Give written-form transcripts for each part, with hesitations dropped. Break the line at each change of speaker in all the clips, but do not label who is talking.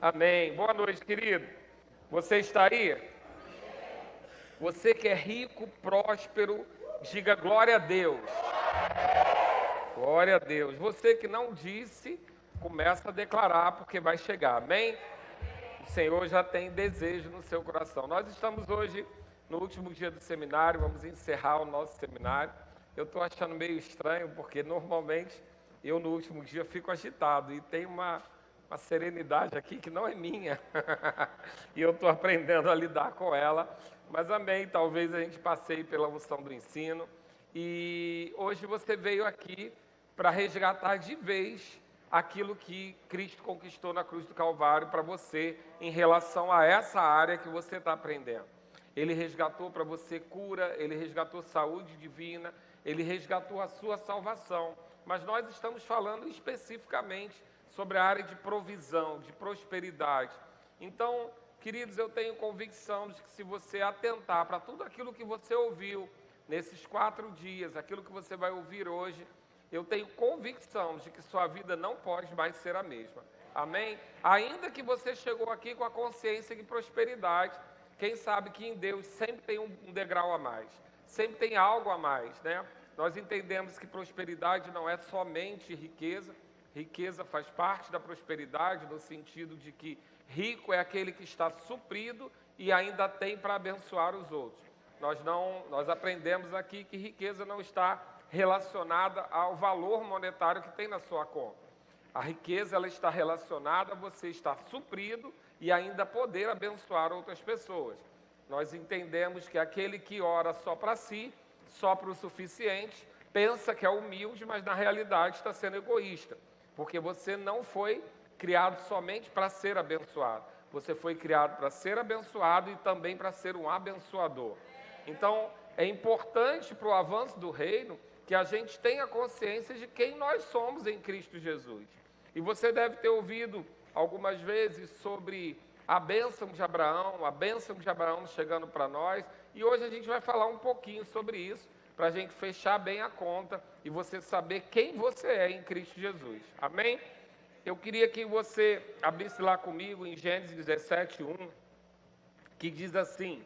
Amém. Boa noite, querido. Você está aí? Você que é rico, próspero, diga glória a Deus. Glória a Deus. Você que não disse, começa a declarar, porque vai chegar. Amém? O Senhor já tem desejo no seu coração. Nós estamos hoje no último dia do seminário, vamos encerrar o nosso seminário. Eu estou achando meio estranho, porque normalmente eu no último dia fico agitado e tem uma serenidade aqui que não é minha. E eu estou aprendendo a lidar com ela. Mas amém, talvez a gente passeie pela unção do ensino. E hoje você veio aqui para resgatar de vez aquilo que Cristo conquistou na cruz do Calvário para você em relação a essa área que você está aprendendo. Ele resgatou para você cura, Ele resgatou saúde divina, Ele resgatou a sua salvação. Mas nós estamos falando especificamente sobre a área de provisão, de prosperidade. Então, queridos, eu tenho convicção de que se você atentar para tudo aquilo que você ouviu nesses 4 dias, aquilo que você vai ouvir hoje, eu tenho convicção de que sua vida não pode mais ser a mesma. Amém? Ainda que você chegou aqui com a consciência de prosperidade, quem sabe que em Deus sempre tem um degrau a mais, sempre tem algo a mais, né? Nós entendemos que prosperidade não é somente riqueza, riqueza faz parte da prosperidade, no sentido de que rico é aquele que está suprido e ainda tem para abençoar os outros. Nós aprendemos aqui que riqueza não está relacionada ao valor monetário que tem na sua conta. A riqueza ela está relacionada a você estar suprido e ainda poder abençoar outras pessoas. Nós entendemos que aquele que ora só para si, só para o suficiente, pensa que é humilde, mas na realidade está sendo egoísta, porque você não foi criado somente para ser abençoado. Você foi criado para ser abençoado e também para ser um abençoador. Então, é importante para o avanço do reino que a gente tenha consciência de quem nós somos em Cristo Jesus. E você deve ter ouvido algumas vezes sobre a bênção de Abraão chegando para nós. E hoje a gente vai falar um pouquinho sobre isso, para a gente fechar bem a conta e você saber quem você é em Cristo Jesus. Amém? Eu queria que você abrisse lá comigo em Gênesis 17:1, que diz assim: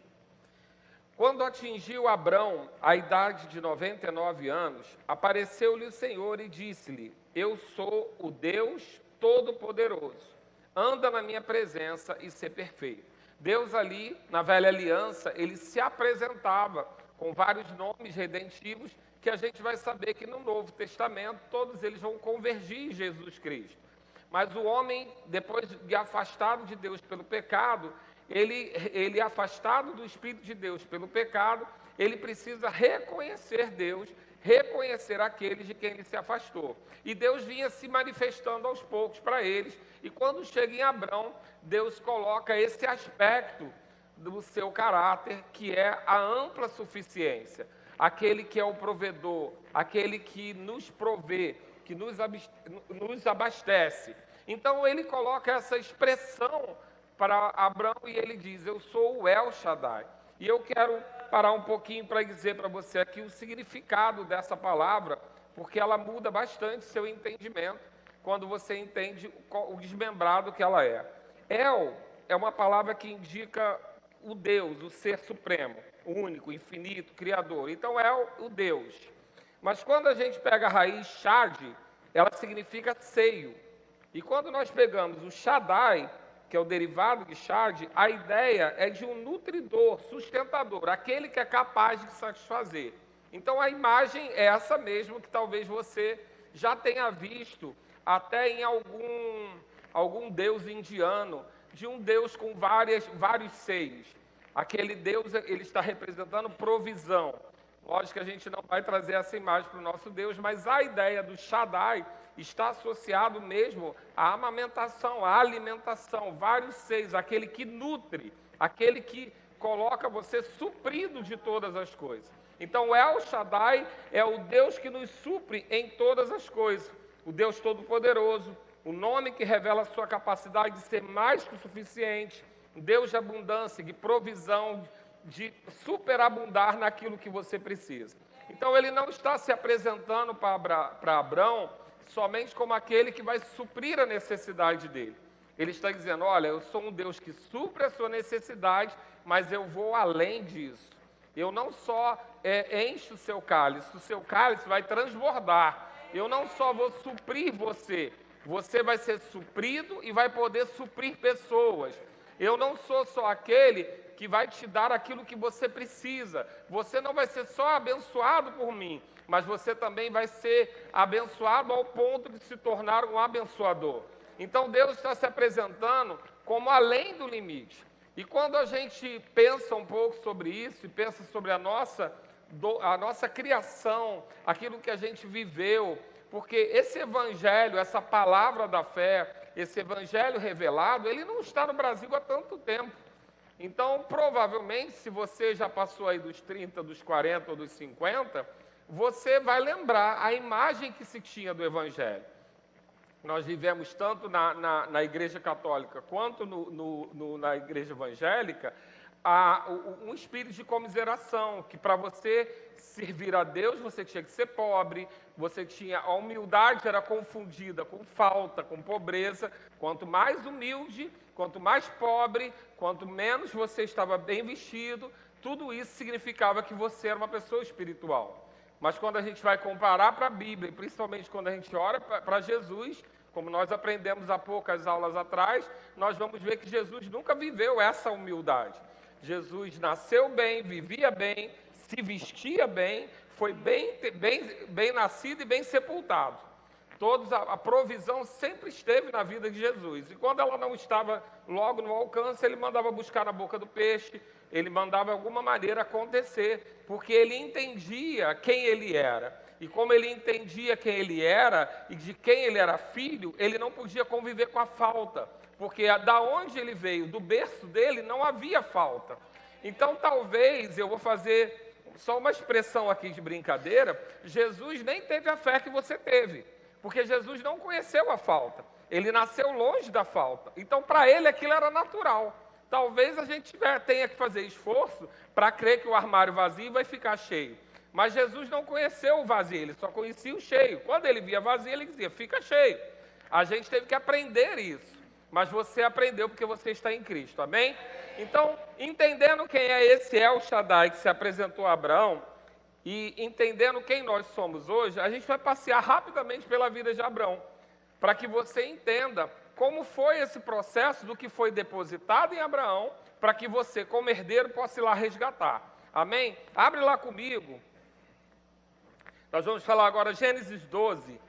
quando atingiu Abrão a idade de 99 anos, apareceu-lhe o Senhor e disse-lhe: eu sou o Deus Todo-Poderoso, anda na minha presença e ser perfeito. Deus ali, na velha aliança, ele se apresentava com vários nomes redentivos que a gente vai saber que no Novo Testamento todos eles vão convergir em Jesus Cristo. Mas o homem, depois de afastado de Deus pelo pecado, ele afastado do Espírito de Deus pelo pecado, ele precisa reconhecer Deus, reconhecer aqueles de quem ele se afastou. E Deus vinha se manifestando aos poucos para eles, e quando chega em Abrão, Deus coloca esse aspecto do seu caráter, que é a ampla suficiência, aquele que é o provedor, aquele que nos provê, que nos abastece. Então ele coloca essa expressão para Abrão e ele diz: eu sou o El Shaddai. E eu quero parar um pouquinho para dizer para você aqui o significado dessa palavra, porque ela muda bastante seu entendimento quando você entende o desmembrado que ela é. El é uma palavra que indica o Deus, o ser supremo, o único, infinito, criador. Então é o Deus. Mas quando a gente pega a raiz Shad, ela significa seio. E quando nós pegamos o Shaddai, que é o derivado de Shad, a ideia é de um nutridor, sustentador, aquele que é capaz de satisfazer. Então a imagem é essa mesmo que talvez você já tenha visto até em algum deus indiano, de um Deus com vários seios. Aquele Deus, ele está representando provisão. Lógico que a gente não vai trazer essa imagem para o nosso Deus, mas a ideia do Shaddai está associado mesmo à amamentação, à alimentação, vários seios, aquele que nutre, aquele que coloca você suprido de todas as coisas. Então, El Shaddai é o Deus que nos supre em todas as coisas, o Deus Todo-Poderoso, o nome que revela a sua capacidade de ser mais que o suficiente, Deus de abundância, de provisão, de superabundar naquilo que você precisa. Então ele não está se apresentando para Abrão somente como aquele que vai suprir a necessidade dele. Ele está dizendo, olha, eu sou um Deus que supre a sua necessidade, mas eu vou além disso. Eu não só encho o seu cálice vai transbordar. Eu não só vou suprir você, você vai ser suprido e vai poder suprir pessoas. Eu não sou só aquele que vai te dar aquilo que você precisa. Você não vai ser só abençoado por mim, mas você também vai ser abençoado ao ponto de se tornar um abençoador. Então Deus está se apresentando como além do limite. E quando a gente pensa um pouco sobre isso, e pensa sobre a nossa criação, aquilo que a gente viveu, porque esse evangelho, essa palavra da fé, esse evangelho revelado, ele não está no Brasil há tanto tempo. Então, provavelmente, se você já passou aí dos 30, dos 40 ou dos 50, você vai lembrar a imagem que se tinha do evangelho. Nós vivemos tanto na Igreja Católica quanto na Igreja Evangélica um espírito de comiseração, que para você servir a Deus você tinha que ser pobre, a humildade era confundida com falta, com pobreza. Quanto mais humilde, quanto mais pobre, quanto menos você estava bem vestido, tudo isso significava que você era uma pessoa espiritual. Mas quando a gente vai comparar para a Bíblia, e principalmente quando a gente ora para Jesus, como nós aprendemos há poucas aulas atrás, nós vamos ver que Jesus nunca viveu essa humildade. Jesus nasceu bem, vivia bem, se vestia bem, foi bem nascido e bem sepultado. A provisão sempre esteve na vida de Jesus. E quando ela não estava logo no alcance, ele mandava buscar na boca do peixe, ele mandava de alguma maneira acontecer, porque ele entendia quem ele era. E como ele entendia quem ele era e de quem ele era filho, ele não podia conviver com a falta, porque da onde ele veio, do berço dele, não havia falta. Então talvez, eu vou fazer só uma expressão aqui de brincadeira, Jesus nem teve a fé que você teve, porque Jesus não conheceu a falta, ele nasceu longe da falta, então para ele aquilo era natural. Talvez a gente tenha que fazer esforço para crer que o armário vazio vai ficar cheio, mas Jesus não conheceu o vazio, ele só conhecia o cheio. Quando ele via vazio, ele dizia, fica cheio. A gente teve que aprender isso, mas você aprendeu porque você está em Cristo, amém? Então, entendendo quem é esse El Shaddai que se apresentou a Abraão, e entendendo quem nós somos hoje, a gente vai passear rapidamente pela vida de Abraão, para que você entenda como foi esse processo do que foi depositado em Abraão, para que você, como herdeiro, possa ir lá resgatar. Amém? Abre lá comigo. Nós vamos falar agora Gênesis 12.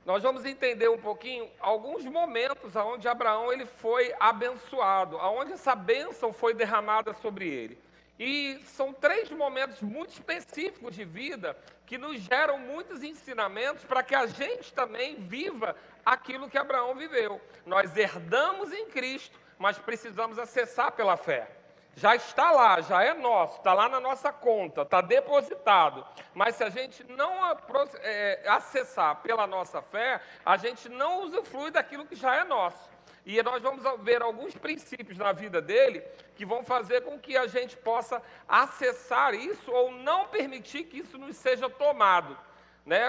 Nós vamos entender um pouquinho alguns momentos onde Abraão ele foi abençoado, onde essa bênção foi derramada sobre ele. E são 3 momentos muito específicos de vida que nos geram muitos ensinamentos para que a gente também viva aquilo que Abraão viveu. Nós herdamos em Cristo, mas precisamos acessar pela fé. Já está lá, já é nosso, está lá na nossa conta, está depositado. Mas se a gente não acessar pela nossa fé, a gente não usufrui daquilo que já é nosso. E nós vamos ver alguns princípios na vida dele que vão fazer com que a gente possa acessar isso ou não permitir que isso nos seja tomado.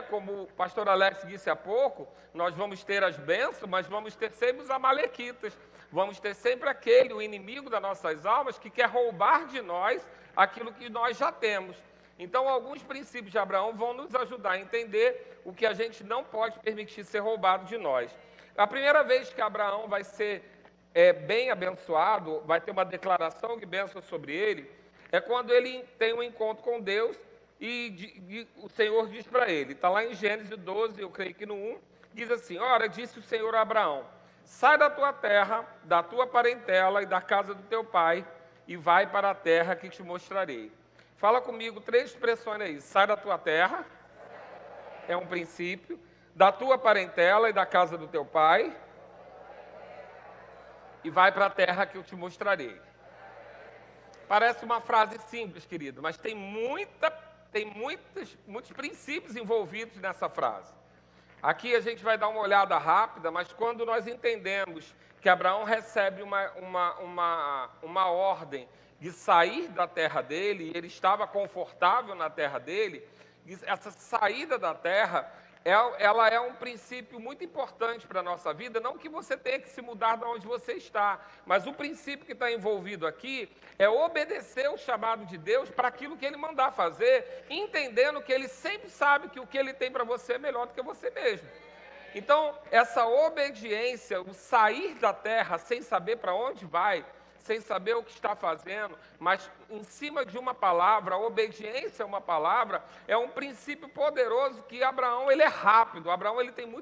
Como o pastor Alex disse há pouco, nós vamos ter as bênçãos, mas vamos ter sempre os amalequitas. Vamos ter sempre o inimigo das nossas almas, que quer roubar de nós aquilo que nós já temos. Então, alguns princípios de Abraão vão nos ajudar a entender o que a gente não pode permitir ser roubado de nós. A primeira vez que Abraão vai ser bem abençoado, vai ter uma declaração de bênção sobre ele, é quando ele tem um encontro com Deus e o Senhor diz para ele, está lá em Gênesis 12, eu creio que no 1, diz assim, ora, disse o Senhor a Abraão, sai da tua terra, da tua parentela e da casa do teu pai e vai para a terra que te mostrarei. Fala comigo 3 expressões aí. Sai da tua terra, é um princípio. Da tua parentela e da casa do teu pai e vai para a terra que eu te mostrarei. Parece uma frase simples, querido, mas tem muitos princípios envolvidos nessa frase. Aqui a gente vai dar uma olhada rápida, mas quando nós entendemos que Abraão recebe uma ordem de sair da terra dele, e ele estava confortável na terra dele, essa saída da terra ela é um princípio muito importante para a nossa vida, não que você tenha que se mudar de onde você está, mas o princípio que está envolvido aqui é obedecer o chamado de Deus para aquilo que Ele mandar fazer, entendendo que Ele sempre sabe que o que Ele tem para você é melhor do que você mesmo. Então, essa obediência, o sair da terra sem saber para onde vai, sem saber o que está fazendo, mas em cima de uma palavra, a obediência a uma palavra, é um princípio poderoso que Abraão, ele é rápido. Abraão, ele tem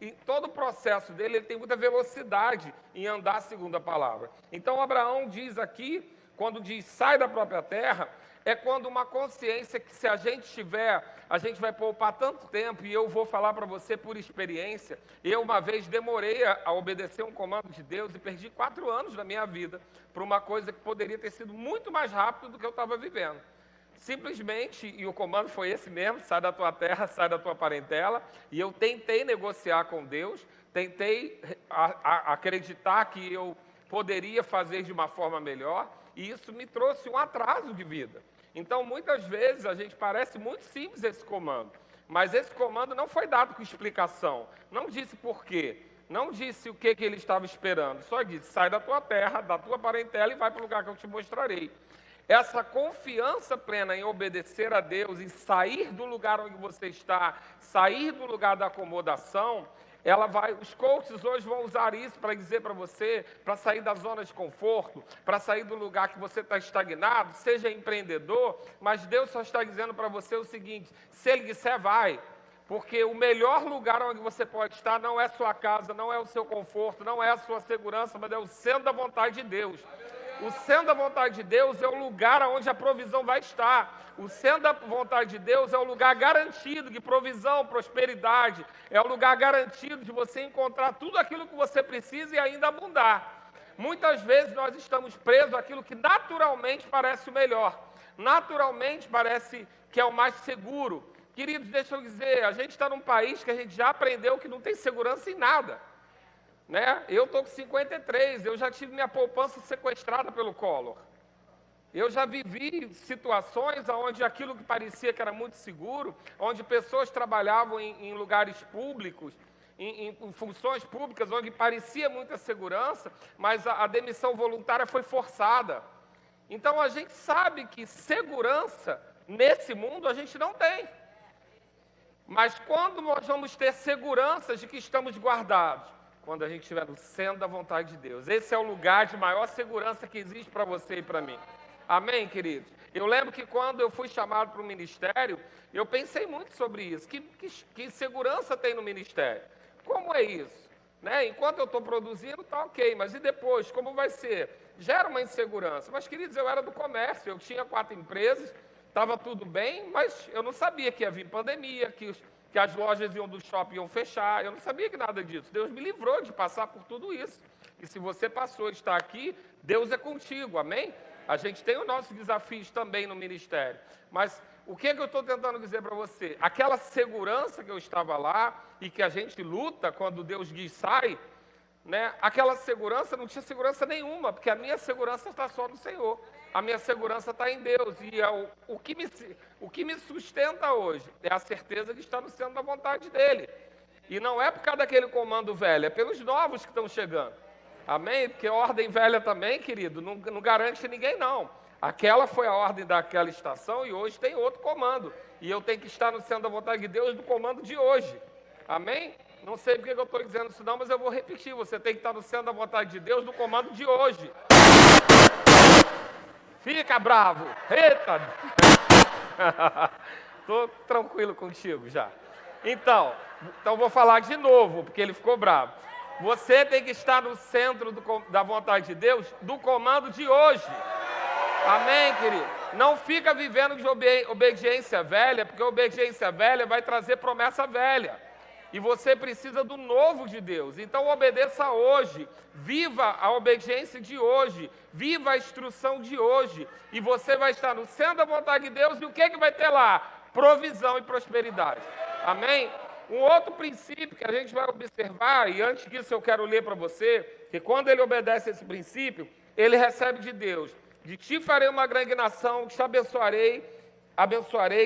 em todo o processo dele, ele tem muita velocidade em andar segundo a palavra. Então, Abraão diz aqui, quando diz sai da própria terra, é quando uma consciência que se a gente tiver, a gente vai poupar tanto tempo, e eu vou falar para você por experiência, eu uma vez demorei a obedecer um comando de Deus e perdi 4 anos da minha vida por uma coisa que poderia ter sido muito mais rápido do que eu estava vivendo. Simplesmente, e o comando foi esse mesmo, sai da tua terra, sai da tua parentela, e eu tentei negociar com Deus, tentei acreditar que eu poderia fazer de uma forma melhor, e isso me trouxe um atraso de vida. Então, muitas vezes, a gente parece muito simples esse comando, mas esse comando não foi dado com explicação, não disse por quê, não disse o que ele estava esperando, só disse, sai da tua terra, da tua parentela e vai para o lugar que eu te mostrarei. Essa confiança plena em obedecer a Deus, em sair do lugar onde você está, sair do lugar da acomodação, os coaches hoje vão usar isso para dizer para você, para sair da zona de conforto, para sair do lugar que você está estagnado, seja empreendedor, mas Deus só está dizendo para você o seguinte, se Ele disser, vai, porque o melhor lugar onde você pode estar não é sua casa, não é o seu conforto, não é a sua segurança, mas é o centro da vontade de Deus. O centro da vontade de Deus é o lugar onde a provisão vai estar. O centro da vontade de Deus é o lugar garantido de provisão, prosperidade. É o lugar garantido de você encontrar tudo aquilo que você precisa e ainda abundar. Muitas vezes nós estamos presos àquilo que naturalmente parece o melhor. Naturalmente parece que é o mais seguro. Queridos, deixa eu dizer, a gente está num país que a gente já aprendeu que não tem segurança em nada. Né? Eu estou com 53, eu já tive minha poupança sequestrada pelo Collor. Eu já vivi situações onde aquilo que parecia que era muito seguro, onde pessoas trabalhavam em lugares públicos, em funções públicas, onde parecia muita segurança, mas a demissão voluntária foi forçada. Então a gente sabe que segurança nesse mundo a gente não tem. Mas quando nós vamos ter segurança de que estamos guardados? Quando a gente estiver no centro da vontade de Deus. Esse é o lugar de maior segurança que existe para você e para mim. Amém, queridos? Eu lembro que quando eu fui chamado para o ministério, eu pensei muito sobre isso. Que segurança tem no ministério? Como é isso? Né? Enquanto eu estou produzindo, está ok, mas e depois? Como vai ser? Gera uma insegurança. Mas, queridos, eu era do comércio, eu tinha 4 empresas, estava tudo bem, mas eu não sabia que ia vir pandemia, que as lojas do shopping iam fechar, eu não sabia que nada disso. Deus me livrou de passar por tudo isso. E se você passou e está aqui, Deus é contigo, amém? A gente tem os nossos desafios também no ministério. Mas o que eu estou tentando dizer para você? Aquela segurança que eu estava lá e que a gente luta quando Deus diz sai, né? Aquela segurança, não tinha segurança nenhuma, porque a minha segurança está só no Senhor. A minha segurança está em Deus. E o que me sustenta hoje é a certeza de estar no centro da vontade dEle. E não é por causa daquele comando velho, é pelos novos que estão chegando. Amém? Porque a ordem velha também, querido, não garante ninguém, não. Aquela foi a ordem daquela estação e hoje tem outro comando. E eu tenho que estar no centro da vontade de Deus do comando de hoje. Amém? Não sei porque eu estou dizendo isso não, mas eu vou repetir. Você tem que estar no centro da vontade de Deus do comando de hoje. Fica bravo. Eita! Estou tranquilo contigo já. Então vou falar de novo, porque ele ficou bravo. Você tem que estar no centro da vontade de Deus, do comando de hoje. Amém, querido? Não fica vivendo de obediência velha, porque obediência velha vai trazer promessa velha. E você precisa do novo de Deus. Então obedeça hoje, viva a obediência de hoje, viva a instrução de hoje. E você vai estar no centro da vontade de Deus e o que vai ter lá? Provisão e prosperidade. Amém? Um outro princípio que a gente vai observar, e antes disso eu quero ler para você, que quando ele obedece esse princípio, ele recebe de Deus. De ti farei uma grande nação, te abençoarei,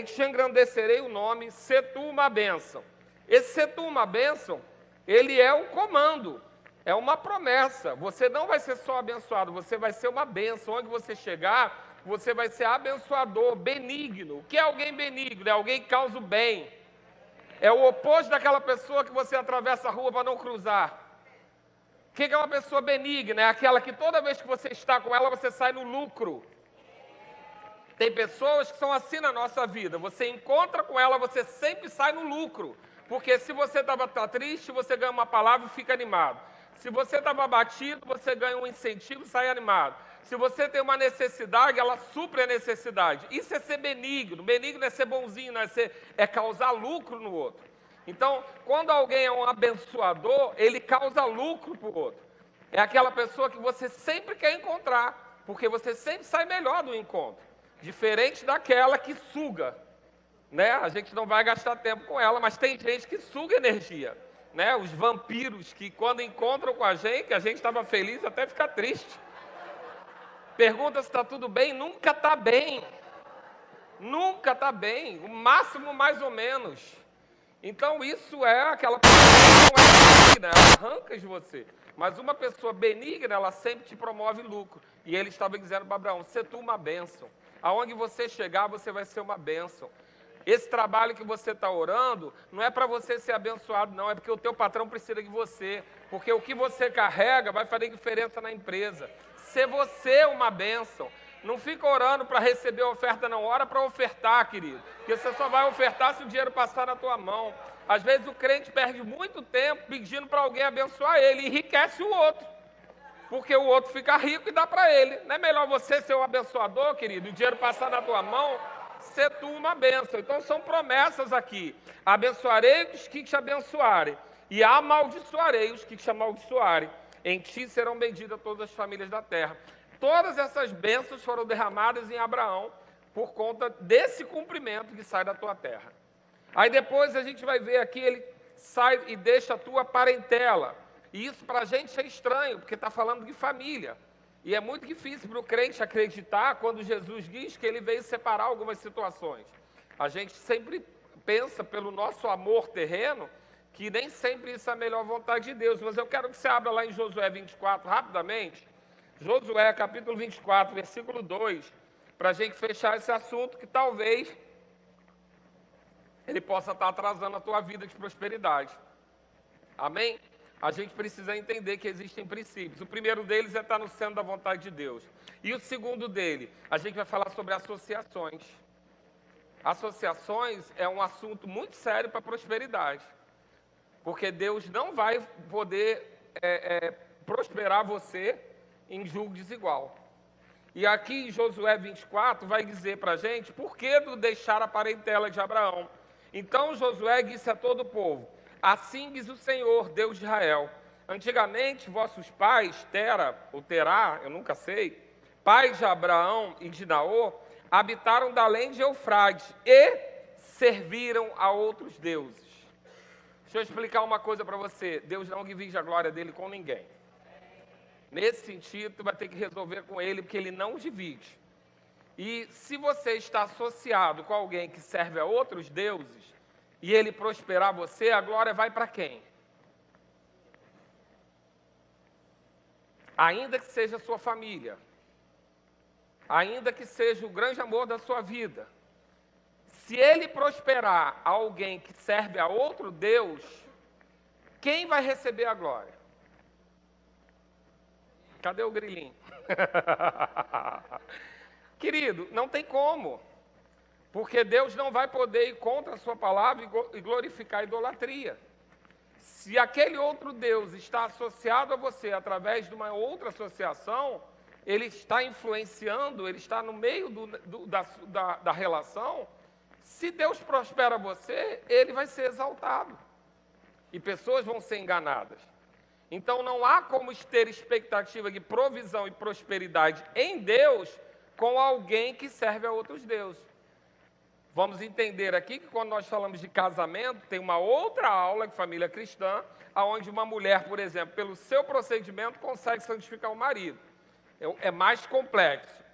te engrandecerei o nome, se tu uma bênção. Esse ser tu uma bênção, ele é um comando, é uma promessa. Você não vai ser só abençoado, você vai ser uma bênção. Onde você chegar, você vai ser abençoador, benigno. O que é alguém benigno? É alguém que causa o bem. É o oposto daquela pessoa que você atravessa a rua para não cruzar. O que é uma pessoa benigna? É aquela que toda vez que você está com ela, você sai no lucro. Tem pessoas que são assim na nossa vida. Você encontra com ela, você sempre sai no lucro. Porque se você estava triste, você ganha uma palavra e fica animado. Se você estava abatido, você ganha um incentivo e sai animado. Se você tem uma necessidade, ela supre a necessidade. Isso é ser benigno. Benigno é ser bonzinho, é causar lucro no outro. Então, quando alguém é um abençoador, ele causa lucro para o outro. É aquela pessoa que você sempre quer encontrar, porque você sempre sai melhor do encontro. Diferente daquela que suga. Né? A gente não vai gastar tempo com ela, mas tem gente que suga energia. Né? Os vampiros que quando encontram com a gente estava feliz até ficar triste. Pergunta se está tudo bem, nunca está bem. Nunca está bem, o máximo mais ou menos. Então isso é aquela pessoa que não é benigna, ela arranca de você. Mas uma pessoa benigna, ela sempre te promove lucro. E ele estava dizendo para Abraão, se tu uma bênção. Aonde você chegar, você vai ser uma bênção. Esse trabalho que você está orando, não é para você ser abençoado, não. É porque o teu patrão precisa de você. Porque o que você carrega vai fazer diferença na empresa. Ser você uma bênção. Não fica orando para receber oferta, não. Ora para ofertar, querido. Porque você só vai ofertar se o dinheiro passar na tua mão. Às vezes o crente perde muito tempo pedindo para alguém abençoar ele e enriquece o outro. Porque o outro fica rico e dá para ele. Não é melhor você ser o abençoador, querido, e o dinheiro passar na tua mão, ser tu uma bênção. Então são promessas aqui. Abençoarei os que te abençoarem e amaldiçoarei os que te amaldiçoarem. Em ti serão benditas todas as famílias da terra. Todas essas bênçãos foram derramadas em Abraão por conta desse cumprimento que sai da tua terra. Aí depois a gente vai ver aqui, ele sai e deixa a tua parentela. E isso para a gente é estranho, porque está falando de família. E é muito difícil para o crente acreditar quando Jesus diz que ele veio separar algumas situações. A gente sempre pensa pelo nosso amor terreno, que nem sempre isso é a melhor vontade de Deus. Mas eu quero que você abra lá em Josué 24, rapidamente. Josué, capítulo 24, versículo 2, para a gente fechar esse assunto que talvez ele possa estar atrasando a tua vida de prosperidade. Amém? A gente precisa entender que existem princípios. O primeiro deles é estar no centro da vontade de Deus. E o segundo dele, a gente vai falar sobre associações. Associações é um assunto muito sério para a prosperidade. Porque Deus não vai poder prosperar você em julgo desigual. E aqui em Josué 24 vai dizer para a gente por que do deixar a parentela de Abraão. Então Josué disse a todo o povo, assim diz o Senhor, Deus de Israel, antigamente vossos pais, Tera ou Terá, eu nunca sei, pais de Abraão e de Naor, habitaram da além de Eufrates e serviram a outros deuses. Deixa eu explicar uma coisa para você, Deus não divide a glória dele com ninguém. Nesse sentido, tu vai ter que resolver com ele, porque ele não divide. E se você está associado com alguém que serve a outros deuses, e ele prosperar você, a glória vai para quem? Ainda que seja a sua família, ainda que seja o grande amor da sua vida, se ele prosperar alguém que serve a outro Deus, quem vai receber a glória? Cadê o grilinho? Querido, não tem como. Porque Deus não vai poder ir contra a sua palavra e glorificar a idolatria. Se aquele outro Deus está associado a você através de uma outra associação, ele está influenciando, ele está no meio da relação. Se Deus prospera você, ele vai ser exaltado. E pessoas vão ser enganadas. Então não há como ter expectativa de provisão e prosperidade em Deus com alguém que serve a outros deuses. Vamos entender aqui que quando nós falamos de casamento, tem uma outra aula de família cristã, onde uma mulher, por exemplo, pelo seu procedimento, consegue santificar o marido. É mais complexo,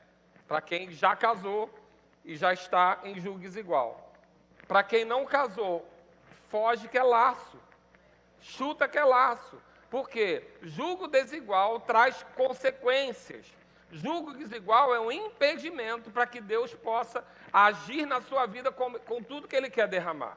para quem já casou e já está em julgo desigual. Para quem não casou, foge que é laço. Chuta que é laço. Por quê? Julgo desigual traz consequências. Julgo desigual é um impedimento para que Deus possa agir na sua vida com tudo que Ele quer derramar.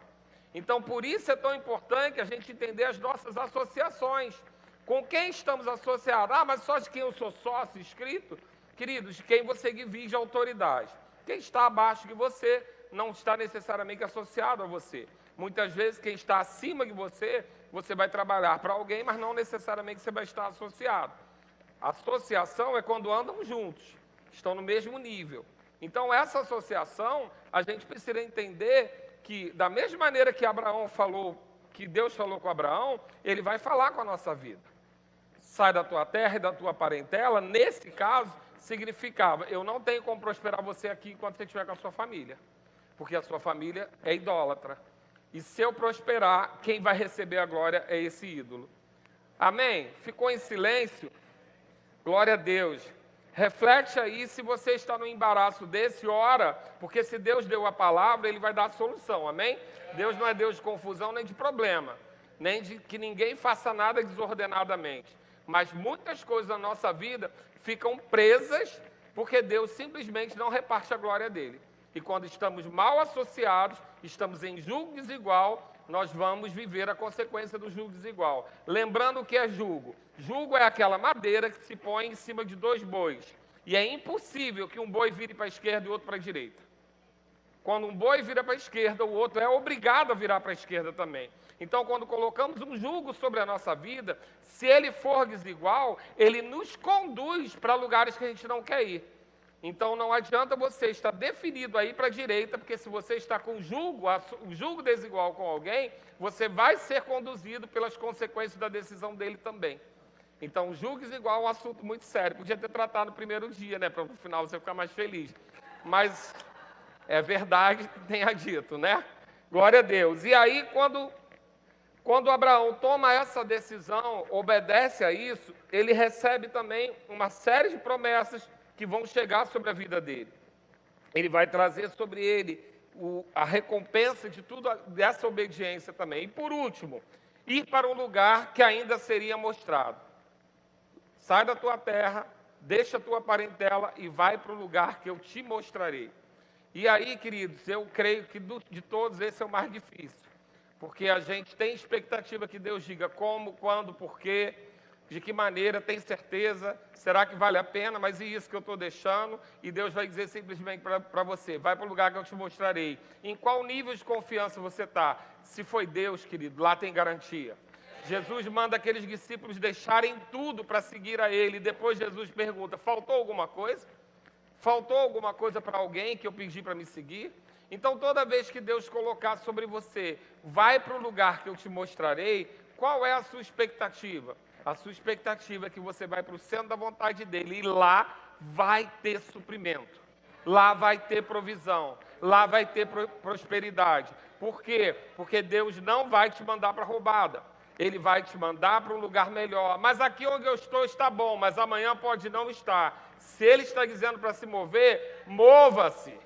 Então, por isso é tão importante a gente entender as nossas associações. Com quem estamos associados? Ah, mas só de quem eu sou sócio, inscrito? Queridos, de quem você divide a autoridade. Quem está abaixo de você não está necessariamente associado a você. Muitas vezes, quem está acima de você, você vai trabalhar para alguém, mas não necessariamente você vai estar associado. Associação é quando andam juntos, estão no mesmo nível. Então, essa associação, a gente precisa entender que, da mesma maneira que Abraão falou, que Deus falou com Abraão, Ele vai falar com a nossa vida. Sai da tua terra e da tua parentela, nesse caso, significava, eu não tenho como prosperar você aqui enquanto você estiver com a sua família, porque a sua família é idólatra. E se eu prosperar, quem vai receber a glória é esse ídolo. Amém? Ficou em silêncio? Glória a Deus. Reflete aí se você está no embaraço desse, ora, porque se Deus deu a palavra, Ele vai dar a solução, amém? Deus não é Deus de confusão nem de problema, nem de que ninguém faça nada desordenadamente. Mas muitas coisas na nossa vida ficam presas porque Deus simplesmente não reparte a glória dEle. E quando estamos mal associados, estamos em julgo desigual, nós vamos viver a consequência do julgo desigual. Lembrando o que é julgo. Julgo é aquela madeira que se põe em cima de dois bois. E é impossível que um boi vire para a esquerda e o outro para a direita. Quando um boi vira para a esquerda, o outro é obrigado a virar para a esquerda também. Então, quando colocamos um julgo sobre a nossa vida, se ele for desigual, ele nos conduz para lugares que a gente não quer ir. Então, não adianta você estar definido aí para a direita, porque se você está com o julgo desigual com alguém, você vai ser conduzido pelas consequências da decisão dele também. Então, o julgo desigual é um assunto muito sério. Podia ter tratado no primeiro dia, né, para no final você ficar mais feliz. Mas é verdade, tenha dito, né? Glória a Deus. E aí, quando Abraão toma essa decisão, obedece a isso, ele recebe também uma série de promessas que vão chegar sobre a vida dele. Ele vai trazer sobre ele a recompensa de tudo dessa obediência também. E por último, ir para um lugar que ainda seria mostrado. Sai da tua terra, deixa a tua parentela e vai para o lugar que eu te mostrarei. E aí, queridos, eu creio que de todos esse é o mais difícil. Porque a gente tem expectativa que Deus diga como, quando, por quê, de que maneira, tem certeza, será que vale a pena, mas e isso que eu estou deixando? E Deus vai dizer simplesmente para você, vai para o lugar que eu te mostrarei. Em qual nível de confiança você está? Se foi Deus, querido, lá tem garantia. Jesus manda aqueles discípulos deixarem tudo para seguir a Ele. E depois Jesus pergunta, faltou alguma coisa? Faltou alguma coisa para alguém que eu pedi para me seguir? Então, toda vez que Deus colocar sobre você, vai para o lugar que eu te mostrarei, qual é a sua expectativa? A sua expectativa é que você vai para o centro da vontade dEle e lá vai ter suprimento, lá vai ter provisão, lá vai ter prosperidade. Por quê? Porque Deus não vai te mandar para roubada. Ele vai te mandar para um lugar melhor. Mas aqui onde eu estou está bom, mas amanhã pode não estar. Se Ele está dizendo para se mover, mova-se.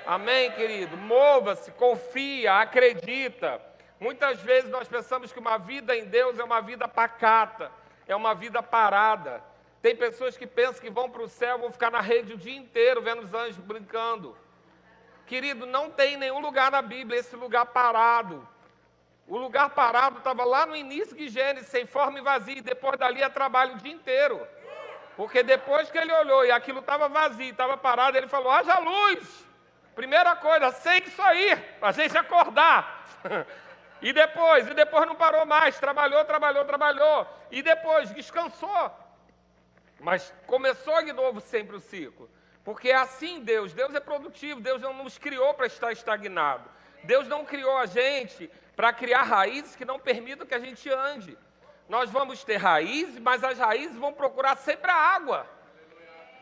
Amém, querido? Mova-se, confia, acredita. Muitas vezes nós pensamos que uma vida em Deus é uma vida pacata, é uma vida parada. Tem pessoas que pensam que vão para o céu, vão ficar na rede o dia inteiro vendo os anjos brincando. Querido, não tem nenhum lugar na Bíblia esse lugar parado. O lugar parado estava lá no início de Gênesis, sem forma e vazio, e depois dali é trabalho o dia inteiro. Porque depois que ele olhou e aquilo estava vazio, estava parado, ele falou, haja luz. Primeira coisa, acende isso aí, para a gente acordar. E depois não parou mais, trabalhou. E depois descansou. Mas começou de novo sempre o ciclo. Porque é assim Deus é produtivo, Deus não nos criou para estar estagnado. Deus não criou a gente para criar raízes que não permitam que a gente ande. Nós vamos ter raízes, mas as raízes vão procurar sempre a água.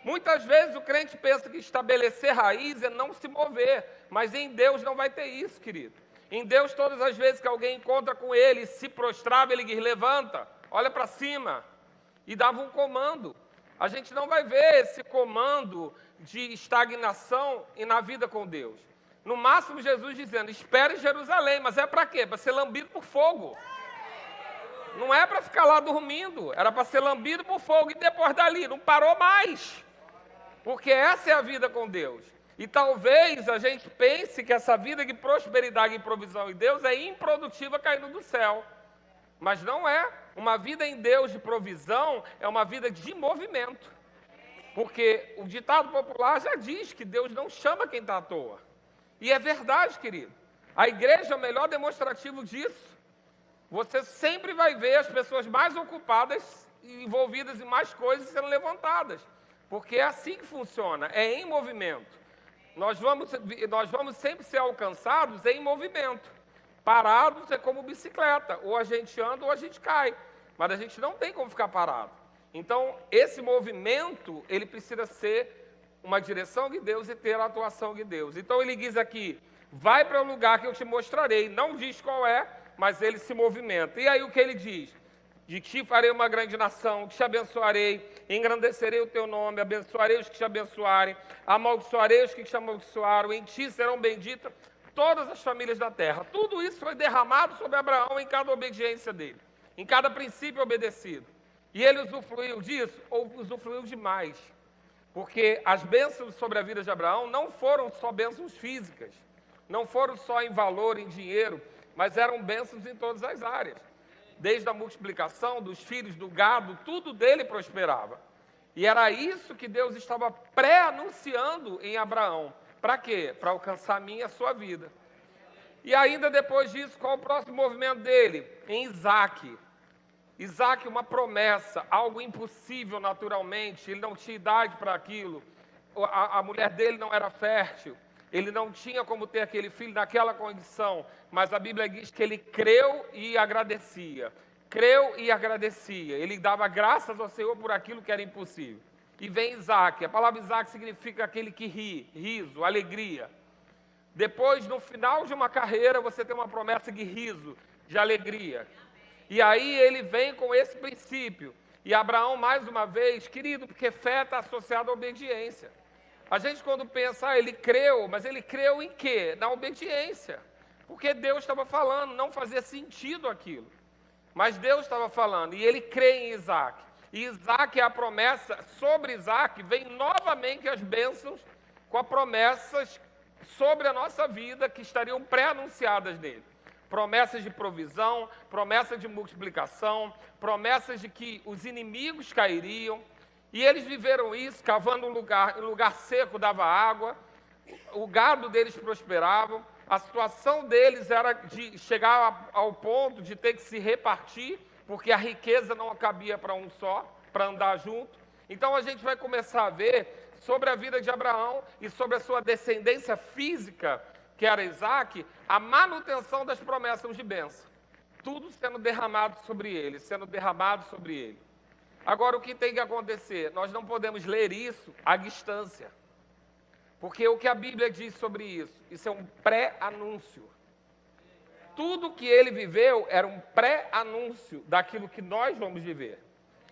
Muitas vezes o crente pensa que estabelecer raiz é não se mover, mas em Deus não vai ter isso, querido. Em Deus, todas as vezes que alguém encontra com Ele, se prostrava, Ele diz, levanta, olha para cima, e dava um comando. A gente não vai ver esse comando de estagnação na vida com Deus. No máximo, Jesus dizendo, espere em Jerusalém, mas é para quê? Para ser lambido por fogo. Não é para ficar lá dormindo, era para ser lambido por fogo e depois dali, não parou mais. Porque essa é a vida com Deus. E talvez a gente pense que essa vida de prosperidade e provisão em Deus é improdutiva caindo do céu. Mas não é. Uma vida em Deus de provisão é uma vida de movimento. Porque o ditado popular já diz que Deus não chama quem está à toa. E é verdade, querido. A igreja é o melhor demonstrativo disso. Você sempre vai ver as pessoas mais ocupadas e envolvidas em mais coisas sendo levantadas. Porque é assim que funciona, é em movimento. Nós vamos sempre ser alcançados em movimento. Parados é como bicicleta, ou a gente anda ou a gente cai. Mas a gente não tem como ficar parado. Então, esse movimento, ele precisa ser uma direção de Deus e ter a atuação de Deus. Então, ele diz aqui, vai para o lugar que eu te mostrarei. Não diz qual é, mas ele se movimenta. E aí o que ele diz? De ti farei uma grande nação, te abençoarei, engrandecerei o teu nome, abençoarei os que te abençoarem, amaldiçoarei os que te amaldiçoaram, em ti serão benditas todas as famílias da terra. Tudo isso foi derramado sobre Abraão em cada obediência dele, em cada princípio obedecido. E ele usufruiu disso, ou usufruiu demais, porque as bênçãos sobre a vida de Abraão não foram só bênçãos físicas, não foram só em valor, em dinheiro, mas eram bênçãos em todas as áreas. Desde a multiplicação dos filhos, do gado, tudo dele prosperava. E era isso que Deus estava pré-anunciando em Abraão. Para quê? Para alcançar a minha e a sua vida. E ainda depois disso, qual o próximo movimento dele? Em Isaac. Isaac, uma promessa, algo impossível naturalmente, ele não tinha idade para aquilo, a mulher dele não era fértil, ele não tinha como ter aquele filho naquela condição, mas a Bíblia diz que ele creu e agradecia. Creu e agradecia. Ele dava graças ao Senhor por aquilo que era impossível. E vem Isaac. A palavra Isaac significa aquele que ri, riso, alegria. Depois, no final de uma carreira, você tem uma promessa de riso, de alegria. E aí ele vem com esse princípio. E Abraão, mais uma vez, querido, porque fé está associada à obediência. A gente quando pensa, ele creu, mas ele creu em quê? Na obediência. Porque Deus estava falando, não fazia sentido aquilo. Mas Deus estava falando, e ele crê em Isaac. E Isaac é a promessa, sobre Isaac vem novamente as bênçãos com as promessas sobre a nossa vida que estariam pré-anunciadas nele. Promessas de provisão, promessas de multiplicação, promessas de que os inimigos cairiam. E eles viveram isso, cavando um lugar seco dava água, o gado deles prosperava, a situação deles era de chegar ao ponto de ter que se repartir, porque a riqueza não cabia para um só, para andar junto. Então a gente vai começar a ver sobre a vida de Abraão e sobre a sua descendência física, que era Isaac, a manutenção das promessas de bênção. Tudo sendo derramado sobre ele, sendo derramado sobre ele. Agora, o que tem que acontecer? Nós não podemos ler isso à distância. Porque o que a Bíblia diz sobre isso? Isso é um pré-anúncio. Tudo que ele viveu era um pré-anúncio daquilo que nós vamos viver,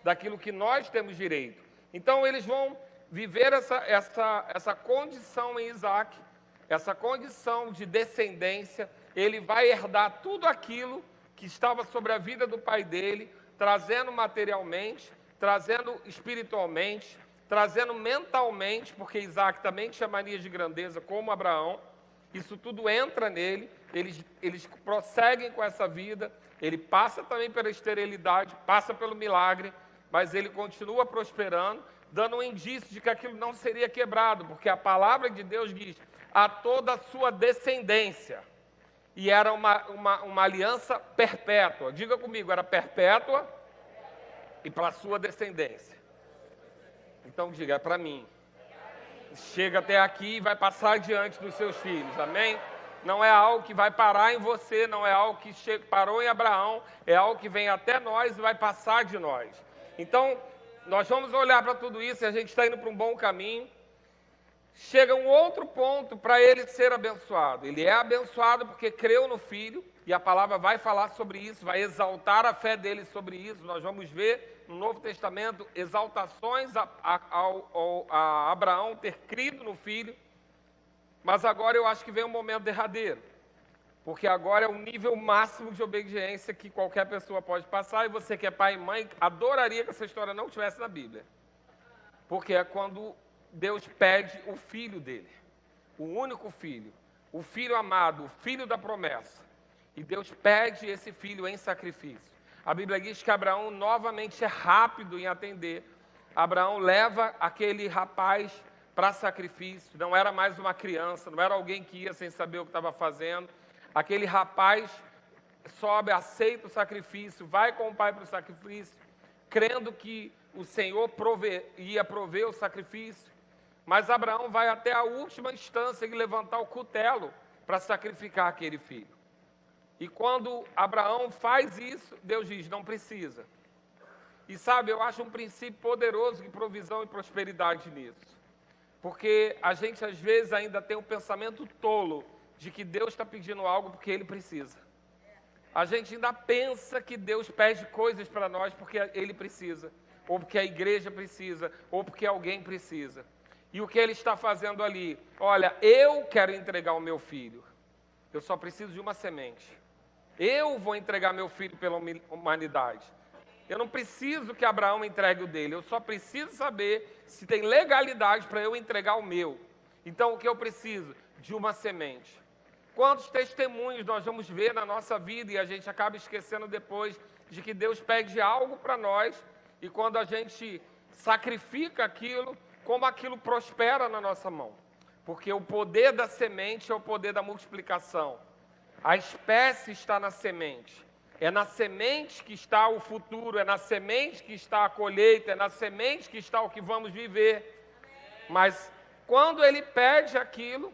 daquilo que nós temos direito. Então, eles vão viver essa condição em Isaac, essa condição de descendência. Ele vai herdar tudo aquilo que estava sobre a vida do pai dele, trazendo materialmente, trazendo espiritualmente, trazendo mentalmente, porque Isaac também tinha mania de grandeza, como Abraão. Isso tudo entra nele, eles prosseguem com essa vida, ele passa também pela esterilidade, passa pelo milagre, mas ele continua prosperando, dando um indício de que aquilo não seria quebrado, porque a palavra de Deus diz, a toda a sua descendência. E era uma aliança perpétua. Diga comigo, era perpétua e para a sua descendência. Então diga, é para mim. Chega até aqui e vai passar adiante dos seus filhos, amém? Não é algo que vai parar em você, não é algo que parou em Abraão, é algo que vem até nós e vai passar de nós. Então, nós vamos olhar para tudo isso e a gente está indo para um bom caminho. Chega um outro ponto para ele ser abençoado. Ele é abençoado porque creu no Filho, e a palavra vai falar sobre isso, vai exaltar a fé dele sobre isso. Nós vamos ver no Novo Testamento exaltações a Abraão ter crido no Filho. Mas agora eu acho que vem um momento derradeiro, porque agora é o nível máximo de obediência que qualquer pessoa pode passar, e você que é pai e mãe, adoraria que essa história não estivesse na Bíblia. Porque é quando Deus pede o filho dele, o único filho, o filho amado, o filho da promessa. E Deus pede esse filho em sacrifício. A Bíblia diz que Abraão novamente é rápido em atender. Abraão leva aquele rapaz para sacrifício, não era mais uma criança, não era alguém que ia sem saber o que estava fazendo. Aquele rapaz sobe, aceita o sacrifício, vai com o pai para o sacrifício, crendo que o Senhor ia prover o sacrifício. Mas Abraão vai até a última instância de levantar o cutelo para sacrificar aquele filho. E quando Abraão faz isso, Deus diz, não precisa. E sabe, eu acho um princípio poderoso de provisão e prosperidade nisso. Porque a gente às vezes ainda tem um pensamento tolo de que Deus está pedindo algo porque Ele precisa. A gente ainda pensa que Deus pede coisas para nós porque Ele precisa, ou porque a igreja precisa, ou porque alguém precisa. E o que Ele está fazendo ali? Olha, eu quero entregar o meu filho, eu só preciso de uma semente. Eu vou entregar meu filho pela humanidade. Eu não preciso que Abraão entregue o dele, eu só preciso saber se tem legalidade para eu entregar o meu. Então, o que eu preciso? De uma semente. Quantos testemunhos nós vamos ver na nossa vida e a gente acaba esquecendo depois de que Deus pede algo para nós e quando a gente sacrifica aquilo, como aquilo prospera na nossa mão. Porque o poder da semente é o poder da multiplicação. A espécie está na semente. É na semente que está o futuro, é na semente que está a colheita, é na semente que está o que vamos viver. Mas quando ele pede aquilo,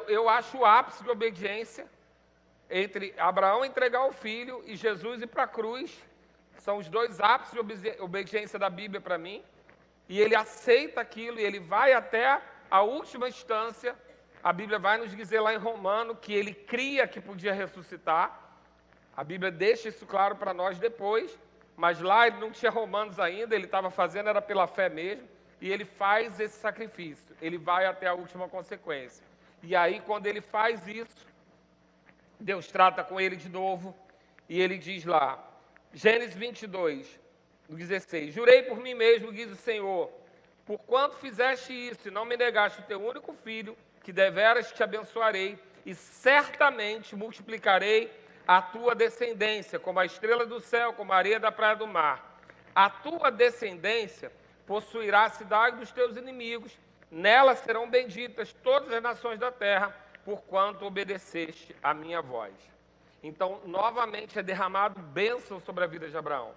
eu acho o ápice de obediência entre Abraão entregar o filho e Jesus ir para a cruz. São os dois ápices de obediência da Bíblia para mim. E ele aceita aquilo e ele vai até a última instância. A Bíblia vai nos dizer lá em Romano que ele cria que podia ressuscitar. A Bíblia deixa isso claro para nós depois, mas lá ele não tinha Romanos ainda, ele estava fazendo, era pela fé mesmo, e ele faz esse sacrifício, ele vai até a última consequência. E aí, quando ele faz isso, Deus trata com ele de novo, e ele diz lá, Gênesis 22, 16, jurei por mim mesmo, diz o Senhor, porquanto fizeste isso e não me negaste o teu único filho, que deveras te abençoarei, e certamente multiplicarei a tua descendência, como a estrela do céu, como a areia da praia do mar. A tua descendência possuirá a cidade dos teus inimigos, nela serão benditas todas as nações da terra, porquanto obedeceste a minha voz. Então, novamente é derramado bênção sobre a vida de Abraão.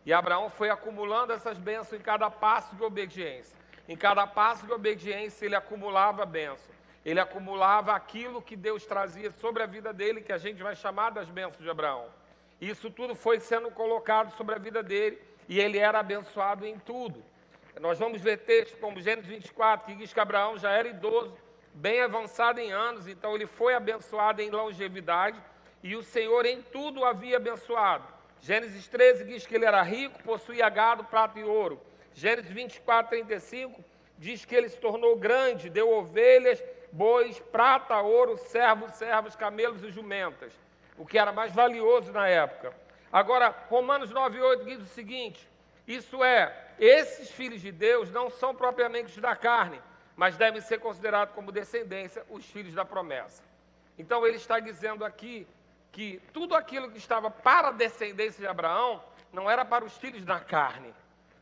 E Abraão foi acumulando essas bênçãos em cada passo de obediência. Em cada passo de obediência ele acumulava bênção. Ele acumulava aquilo que Deus trazia sobre a vida dele, que a gente vai chamar das bênçãos de Abraão. Isso tudo foi sendo colocado sobre a vida dele, e ele era abençoado em tudo. Nós vamos ver textos como Gênesis 24, que diz que Abraão já era idoso, bem avançado em anos, então ele foi abençoado em longevidade, e o Senhor em tudo o havia abençoado. Gênesis 13 diz que ele era rico, possuía gado, prata e ouro. Gênesis 24, 35 diz que ele se tornou grande, deu ovelhas, bois, prata, ouro, servos, camelos e jumentas, o que era mais valioso na época. Agora, Romanos 9,8 diz o seguinte, isso é, esses filhos de Deus não são propriamente os da carne, mas devem ser considerados como descendência os filhos da promessa. Então ele está dizendo aqui que tudo aquilo que estava para a descendência de Abraão não era para os filhos da carne,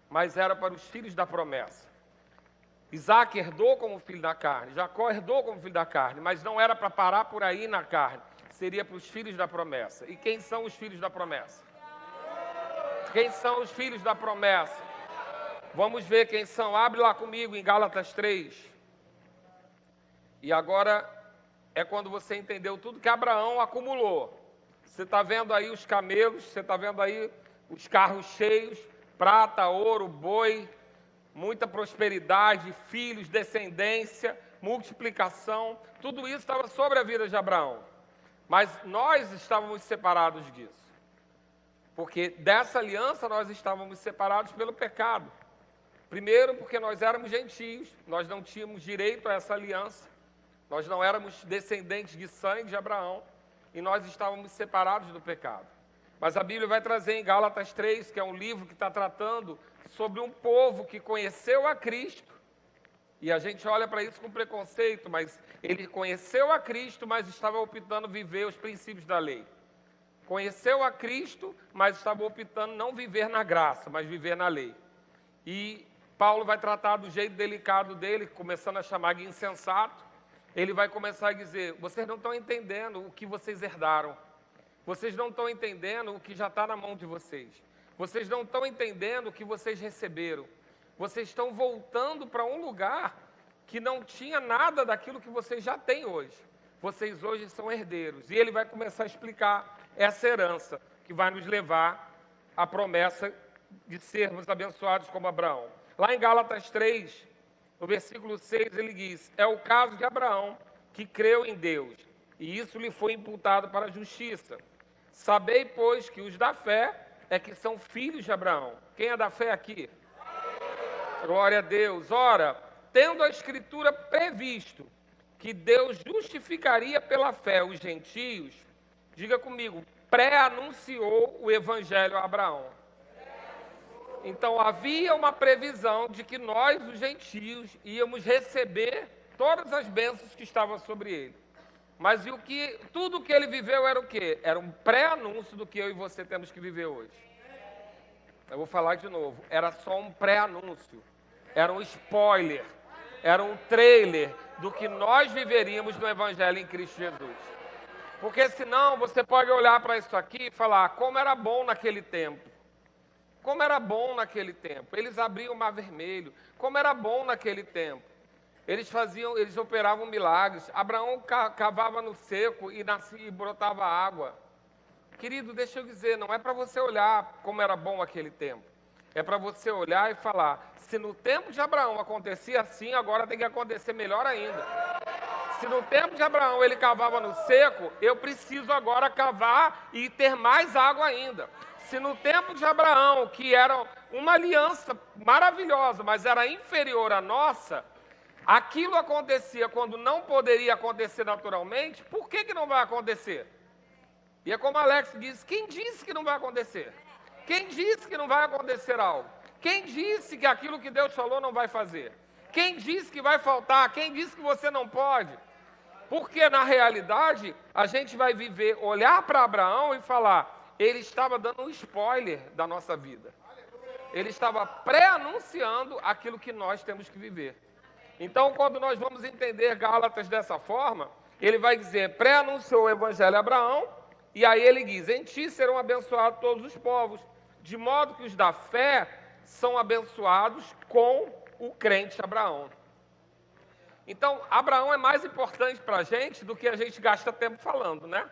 mas era para os filhos da promessa. Isaac herdou como filho da carne, Jacó herdou como filho da carne, mas não era para parar por aí na carne, seria para os filhos da promessa. E quem são os filhos da promessa? Quem são os filhos da promessa? Vamos ver quem são. Abre lá comigo em Gálatas 3. E agora é quando você entendeu tudo que Abraão acumulou. Você está vendo aí os camelos, você está vendo aí os carros cheios, prata, ouro, boi, muita prosperidade, filhos, descendência, multiplicação, tudo isso estava sobre a vida de Abraão. Mas nós estávamos separados disso. Porque dessa aliança nós estávamos separados pelo pecado. Primeiro porque nós éramos gentios, nós não tínhamos direito a essa aliança. Nós não éramos descendentes de sangue de Abraão e nós estávamos separados do pecado. Mas a Bíblia vai trazer em Gálatas 3, que é um livro que está tratando sobre um povo que conheceu a Cristo. E a gente olha para isso com preconceito, mas ele conheceu a Cristo, mas estava optando viver os princípios da lei. Conheceu a Cristo, mas estava optando não viver na graça, mas viver na lei. E Paulo vai tratar do jeito delicado dele, começando a chamar de insensato. Ele vai começar a dizer, vocês não estão entendendo o que vocês herdaram. Vocês não estão entendendo o que já está na mão de vocês. Vocês não estão entendendo o que vocês receberam. Vocês estão voltando para um lugar que não tinha nada daquilo que vocês já têm hoje. Vocês hoje são herdeiros. E ele vai começar a explicar essa herança que vai nos levar à promessa de sermos abençoados como Abraão. Lá em Gálatas 3, no versículo 6, ele diz, é o caso de Abraão que creu em Deus, e isso lhe foi imputado para a justiça. Sabei, pois, que os da fé é que são filhos de Abraão. Quem é da fé aqui? Glória a Deus. Ora, tendo a Escritura previsto que Deus justificaria pela fé os gentios, diga comigo, pré-anunciou o Evangelho a Abraão. Então, havia uma previsão de que nós, os gentios, íamos receber todas as bênçãos que estavam sobre ele. Mas tudo o que ele viveu era o quê? Era um pré-anúncio do que eu e você temos que viver hoje. Eu vou falar de novo. Era só um pré-anúncio. Era um spoiler. Era um trailer do que nós viveríamos no Evangelho em Cristo Jesus. Porque senão você pode olhar para isso aqui e falar, como era bom naquele tempo. Como era bom naquele tempo. Eles abriam o Mar Vermelho. Como era bom naquele tempo. Eles operavam milagres. Abraão cavava no seco e brotava água. Querido, deixa eu dizer, não é para você olhar como era bom aquele tempo. É para você olhar e falar, se no tempo de Abraão acontecia assim, agora tem que acontecer melhor ainda. Se no tempo de Abraão ele cavava no seco, eu preciso agora cavar e ter mais água ainda. Se no tempo de Abraão, que era uma aliança maravilhosa, mas era inferior à nossa, aquilo acontecia quando não poderia acontecer naturalmente, por que não vai acontecer? E é como Alex disse, quem disse que não vai acontecer? Quem disse que não vai acontecer algo? Quem disse que aquilo que Deus falou não vai fazer? Quem disse que vai faltar? Quem disse que você não pode? Porque na realidade, a gente vai viver, olhar para Abraão e falar, ele estava dando um spoiler da nossa vida. Ele estava pré-anunciando aquilo que nós temos que viver. Então, quando nós vamos entender Gálatas dessa forma, ele vai dizer, pré-anunciou o Evangelho a Abraão, e aí ele diz, em ti serão abençoados todos os povos, de modo que os da fé são abençoados com o crente Abraão. Então, Abraão é mais importante para a gente do que a gente gasta tempo falando, né?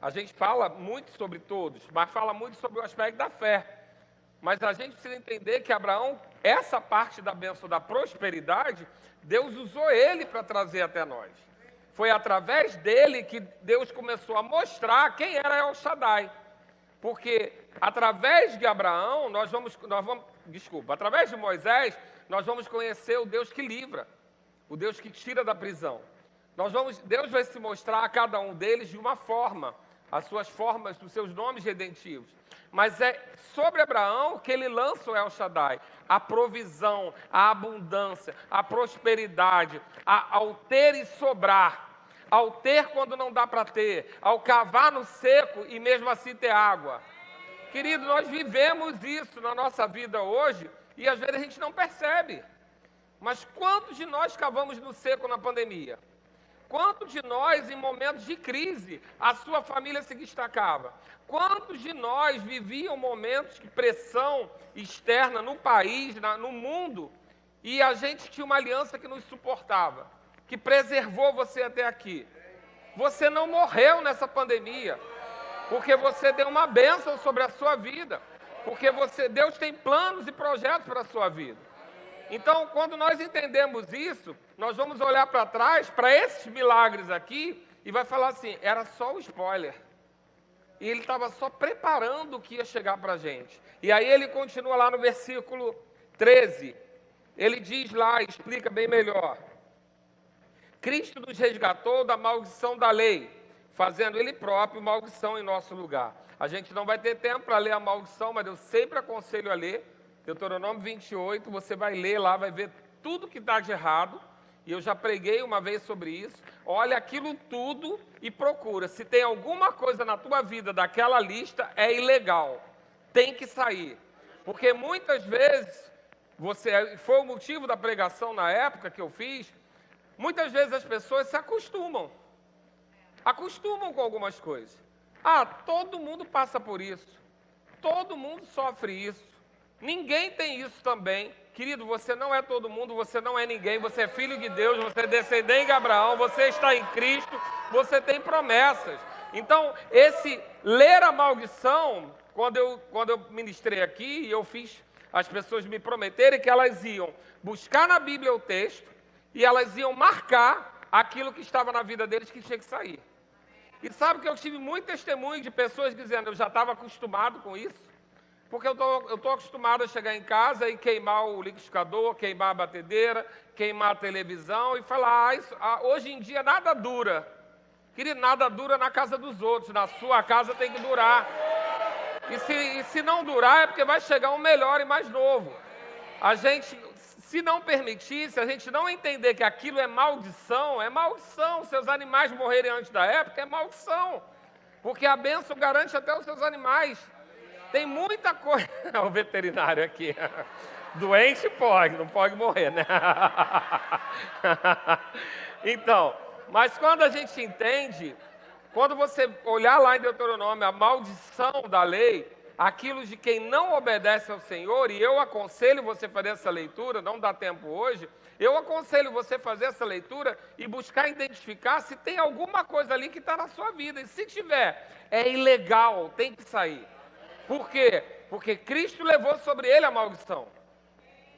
A gente fala muito sobre todos, mas fala muito sobre o aspecto da fé. Mas a gente precisa entender que Abraão, essa parte da bênção da prosperidade, Deus usou ele para trazer até nós. Foi através dele que Deus começou a mostrar quem era El Shaddai. Porque através de Abraão, através de Moisés, nós vamos conhecer o Deus que livra, o Deus que tira da prisão. Deus vai se mostrar a cada um deles de uma forma, as suas formas, os seus nomes redentivos. Mas é sobre Abraão que ele lança o El Shaddai, a provisão, a abundância, a prosperidade, ao ter e sobrar, ao ter quando não dá para ter, ao cavar no seco e mesmo assim ter água. Querido, nós vivemos isso na nossa vida hoje e às vezes a gente não percebe. Mas quantos de nós cavamos no seco na pandemia? Quantos de nós, em momentos de crise, a sua família se destacava? Quantos de nós viviam momentos de pressão externa no país, no mundo, e a gente tinha uma aliança que nos suportava, que preservou você até aqui? Você não morreu nessa pandemia, porque você deu uma bênção sobre a sua vida, porque Deus tem planos e projetos para a sua vida. Então, quando nós entendemos isso, nós vamos olhar para trás, para esses milagres aqui, e vai falar assim, era só o spoiler. E ele estava só preparando o que ia chegar para a gente. E aí ele continua lá no versículo 13. Ele diz lá, explica bem melhor. Cristo nos resgatou da maldição da lei, fazendo Ele próprio maldição em nosso lugar. A gente não vai ter tempo para ler a maldição, mas eu sempre aconselho a ler. Deuteronômio 28, você vai ler lá, vai ver tudo que está de errado. E eu já preguei uma vez sobre isso. Olha aquilo tudo e procura. Se tem alguma coisa na tua vida daquela lista, é ilegal. Tem que sair. Porque muitas vezes, foi o motivo da pregação na época que eu fiz, muitas vezes as pessoas se acostumam com algumas coisas. Todo mundo passa por isso, todo mundo sofre isso, ninguém tem isso também. Querido, você não é todo mundo, você não é ninguém, você é filho de Deus, você é descendente de Abraão, você está em Cristo, você tem promessas. Então, esse ler a maldição, quando eu ministrei aqui, eu fiz as pessoas me prometerem que elas iam buscar na Bíblia o texto e elas iam marcar aquilo que estava na vida deles que tinha que sair. E sabe que eu tive muito testemunho de pessoas dizendo, eu já estava acostumado com isso, porque eu estou acostumado a chegar em casa e queimar o liquidificador, queimar a batedeira, queimar a televisão e falar, hoje em dia nada dura. Querido, nada dura na casa dos outros, na sua casa tem que durar. E se não durar é porque vai chegar um melhor e mais novo. A gente, se não permitir, se a gente não entender que aquilo é maldição. Seus animais morrerem antes da época é maldição. Porque a bênção garante até os seus animais. Tem muita coisa... O veterinário aqui. Doente pode, não pode morrer, né? Então, mas quando a gente entende, quando você olhar lá em Deuteronômio a maldição da lei, aquilo de quem não obedece ao Senhor, e eu aconselho você fazer essa leitura, não dá tempo hoje, eu aconselho você fazer essa leitura e buscar identificar se tem alguma coisa ali que está na sua vida. E se tiver, é ilegal, tem que sair. Por quê? Porque Cristo levou sobre ele a maldição.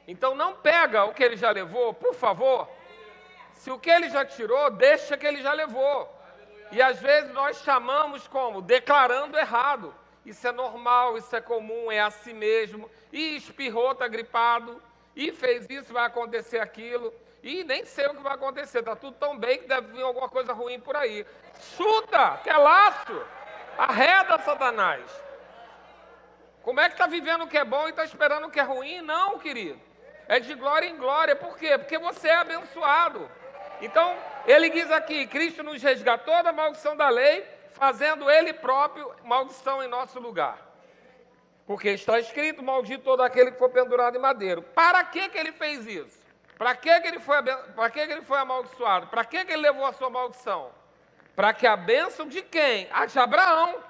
Então não pega o que ele já levou, por favor. Se o que ele já tirou, deixa que ele já levou. E às vezes nós chamamos como? Declarando errado. Isso é normal, isso é comum, é assim mesmo. E espirrou, está gripado. E fez isso, vai acontecer aquilo. E nem sei o que vai acontecer. Está tudo tão bem que deve vir alguma coisa ruim por aí. Chuta, que é laço. Arreda, Satanás. Como é que está vivendo o que é bom e está esperando o que é ruim? Não, querido. É de glória em glória. Por quê? Porque você é abençoado. Então, ele diz aqui, Cristo nos resgatou da maldição da lei, fazendo ele próprio maldição em nosso lugar. Porque está escrito, maldito todo aquele que for pendurado em madeiro. Para que ele fez isso? Para que ele foi amaldiçoado? Para que ele levou a sua maldição? Para que a bênção de quem? A de Abraão.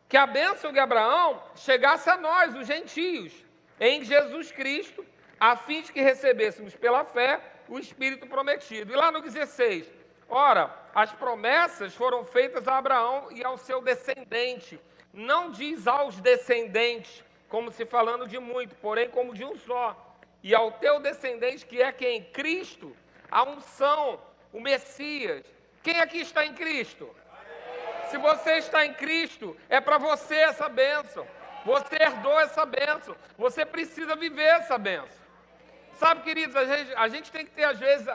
Que a bênção de Abraão chegasse a nós, os gentios, em Jesus Cristo, a fim de que recebêssemos pela fé o Espírito prometido. E lá no 16, ora, as promessas foram feitas a Abraão e ao seu descendente. Não diz aos descendentes, como se falando de muito, porém como de um só. E ao teu descendente, que é quem? Cristo, a unção, o Messias. Quem aqui está em Cristo? Se você está em Cristo, é para você essa bênção. Você herdou essa bênção. Você precisa viver essa bênção. Sabe, queridos, a gente tem que ter, às vezes,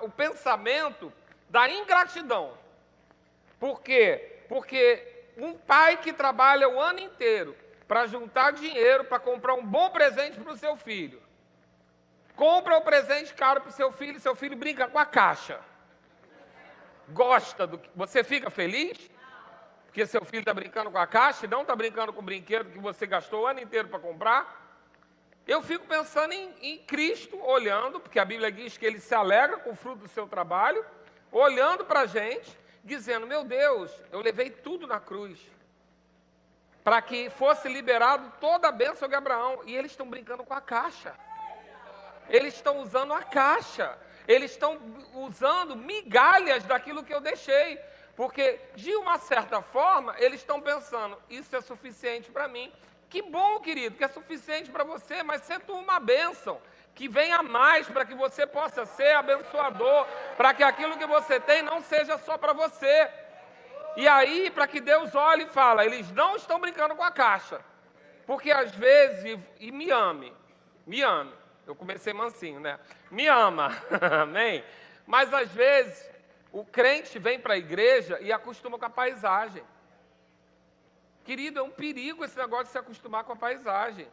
o pensamento da ingratidão. Por quê? Porque um pai que trabalha o ano inteiro para juntar dinheiro, para comprar um bom presente para o seu filho, compra o presente caro para o seu filho brinca com a caixa. Gosta do que... Você fica feliz? Porque seu filho está brincando com a caixa e não está brincando com o brinquedo que você gastou o ano inteiro para comprar? Eu fico pensando em Cristo, olhando, porque a Bíblia diz que ele se alegra com o fruto do seu trabalho, olhando para a gente, dizendo, meu Deus, eu levei tudo na cruz, para que fosse liberado toda a bênção de Abraão, e eles estão brincando com a caixa. Eles estão usando a caixa. Eles estão usando migalhas daquilo que eu deixei. Porque, de uma certa forma, eles estão pensando, isso é suficiente para mim. Que bom, querido, que é suficiente para você, mas sê tu uma bênção. Que venha mais para que você possa ser abençoador. Para que aquilo que você tem não seja só para você. E aí, para que Deus olhe e fale, eles não estão brincando com a caixa. Porque, às vezes, e me ame. Eu comecei mansinho, né? Me ama, amém? Mas às vezes o crente vem para a igreja e acostuma com a paisagem. Querido, é um perigo esse negócio de se acostumar com a paisagem.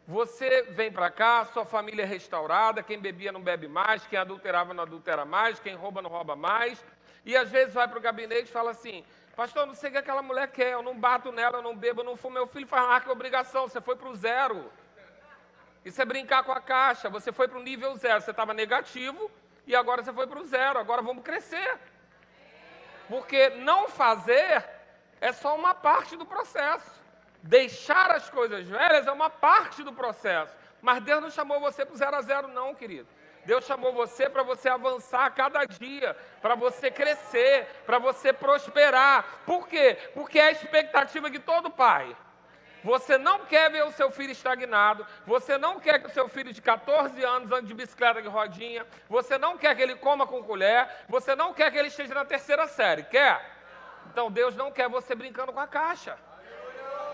Você vem para cá, sua família é restaurada, quem bebia não bebe mais, quem adulterava não adultera mais, quem rouba não rouba mais. E às vezes vai para o gabinete e fala assim, pastor, eu não sei o que aquela mulher quer, eu não bato nela, eu não bebo, eu não fumo. Meu filho fala, que obrigação, você foi para o zero. Isso é brincar com a caixa, você foi para o nível zero, você estava negativo e agora você foi para o zero, agora vamos crescer. Porque não fazer é só uma parte do processo. Deixar as coisas velhas é uma parte do processo. Mas Deus não chamou você para o 0 a 0 não, querido. Deus chamou você para você avançar a cada dia, para você crescer, para você prosperar. Por quê? Porque é a expectativa de todo pai. Você não quer ver o seu filho estagnado, você não quer que o seu filho de 14 anos ande de bicicleta de rodinha, você não quer que ele coma com colher, você não quer que ele esteja na 3ª série, quer? Então Deus não quer você brincando com a caixa.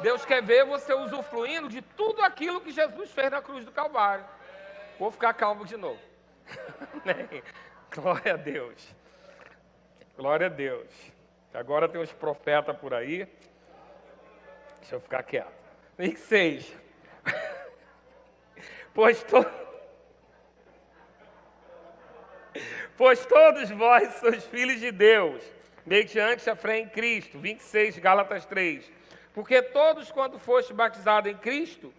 Deus quer ver você usufruindo de tudo aquilo que Jesus fez na cruz do Calvário. Vou ficar calmo de novo. Glória a Deus. Glória a Deus. Agora tem uns profetas por aí. Deixa eu ficar quieto. 26. Pois todos vós sois filhos de Deus, mediante a fé em Cristo. 26, Gálatas 3. Porque todos, quando foste batizados em Cristo,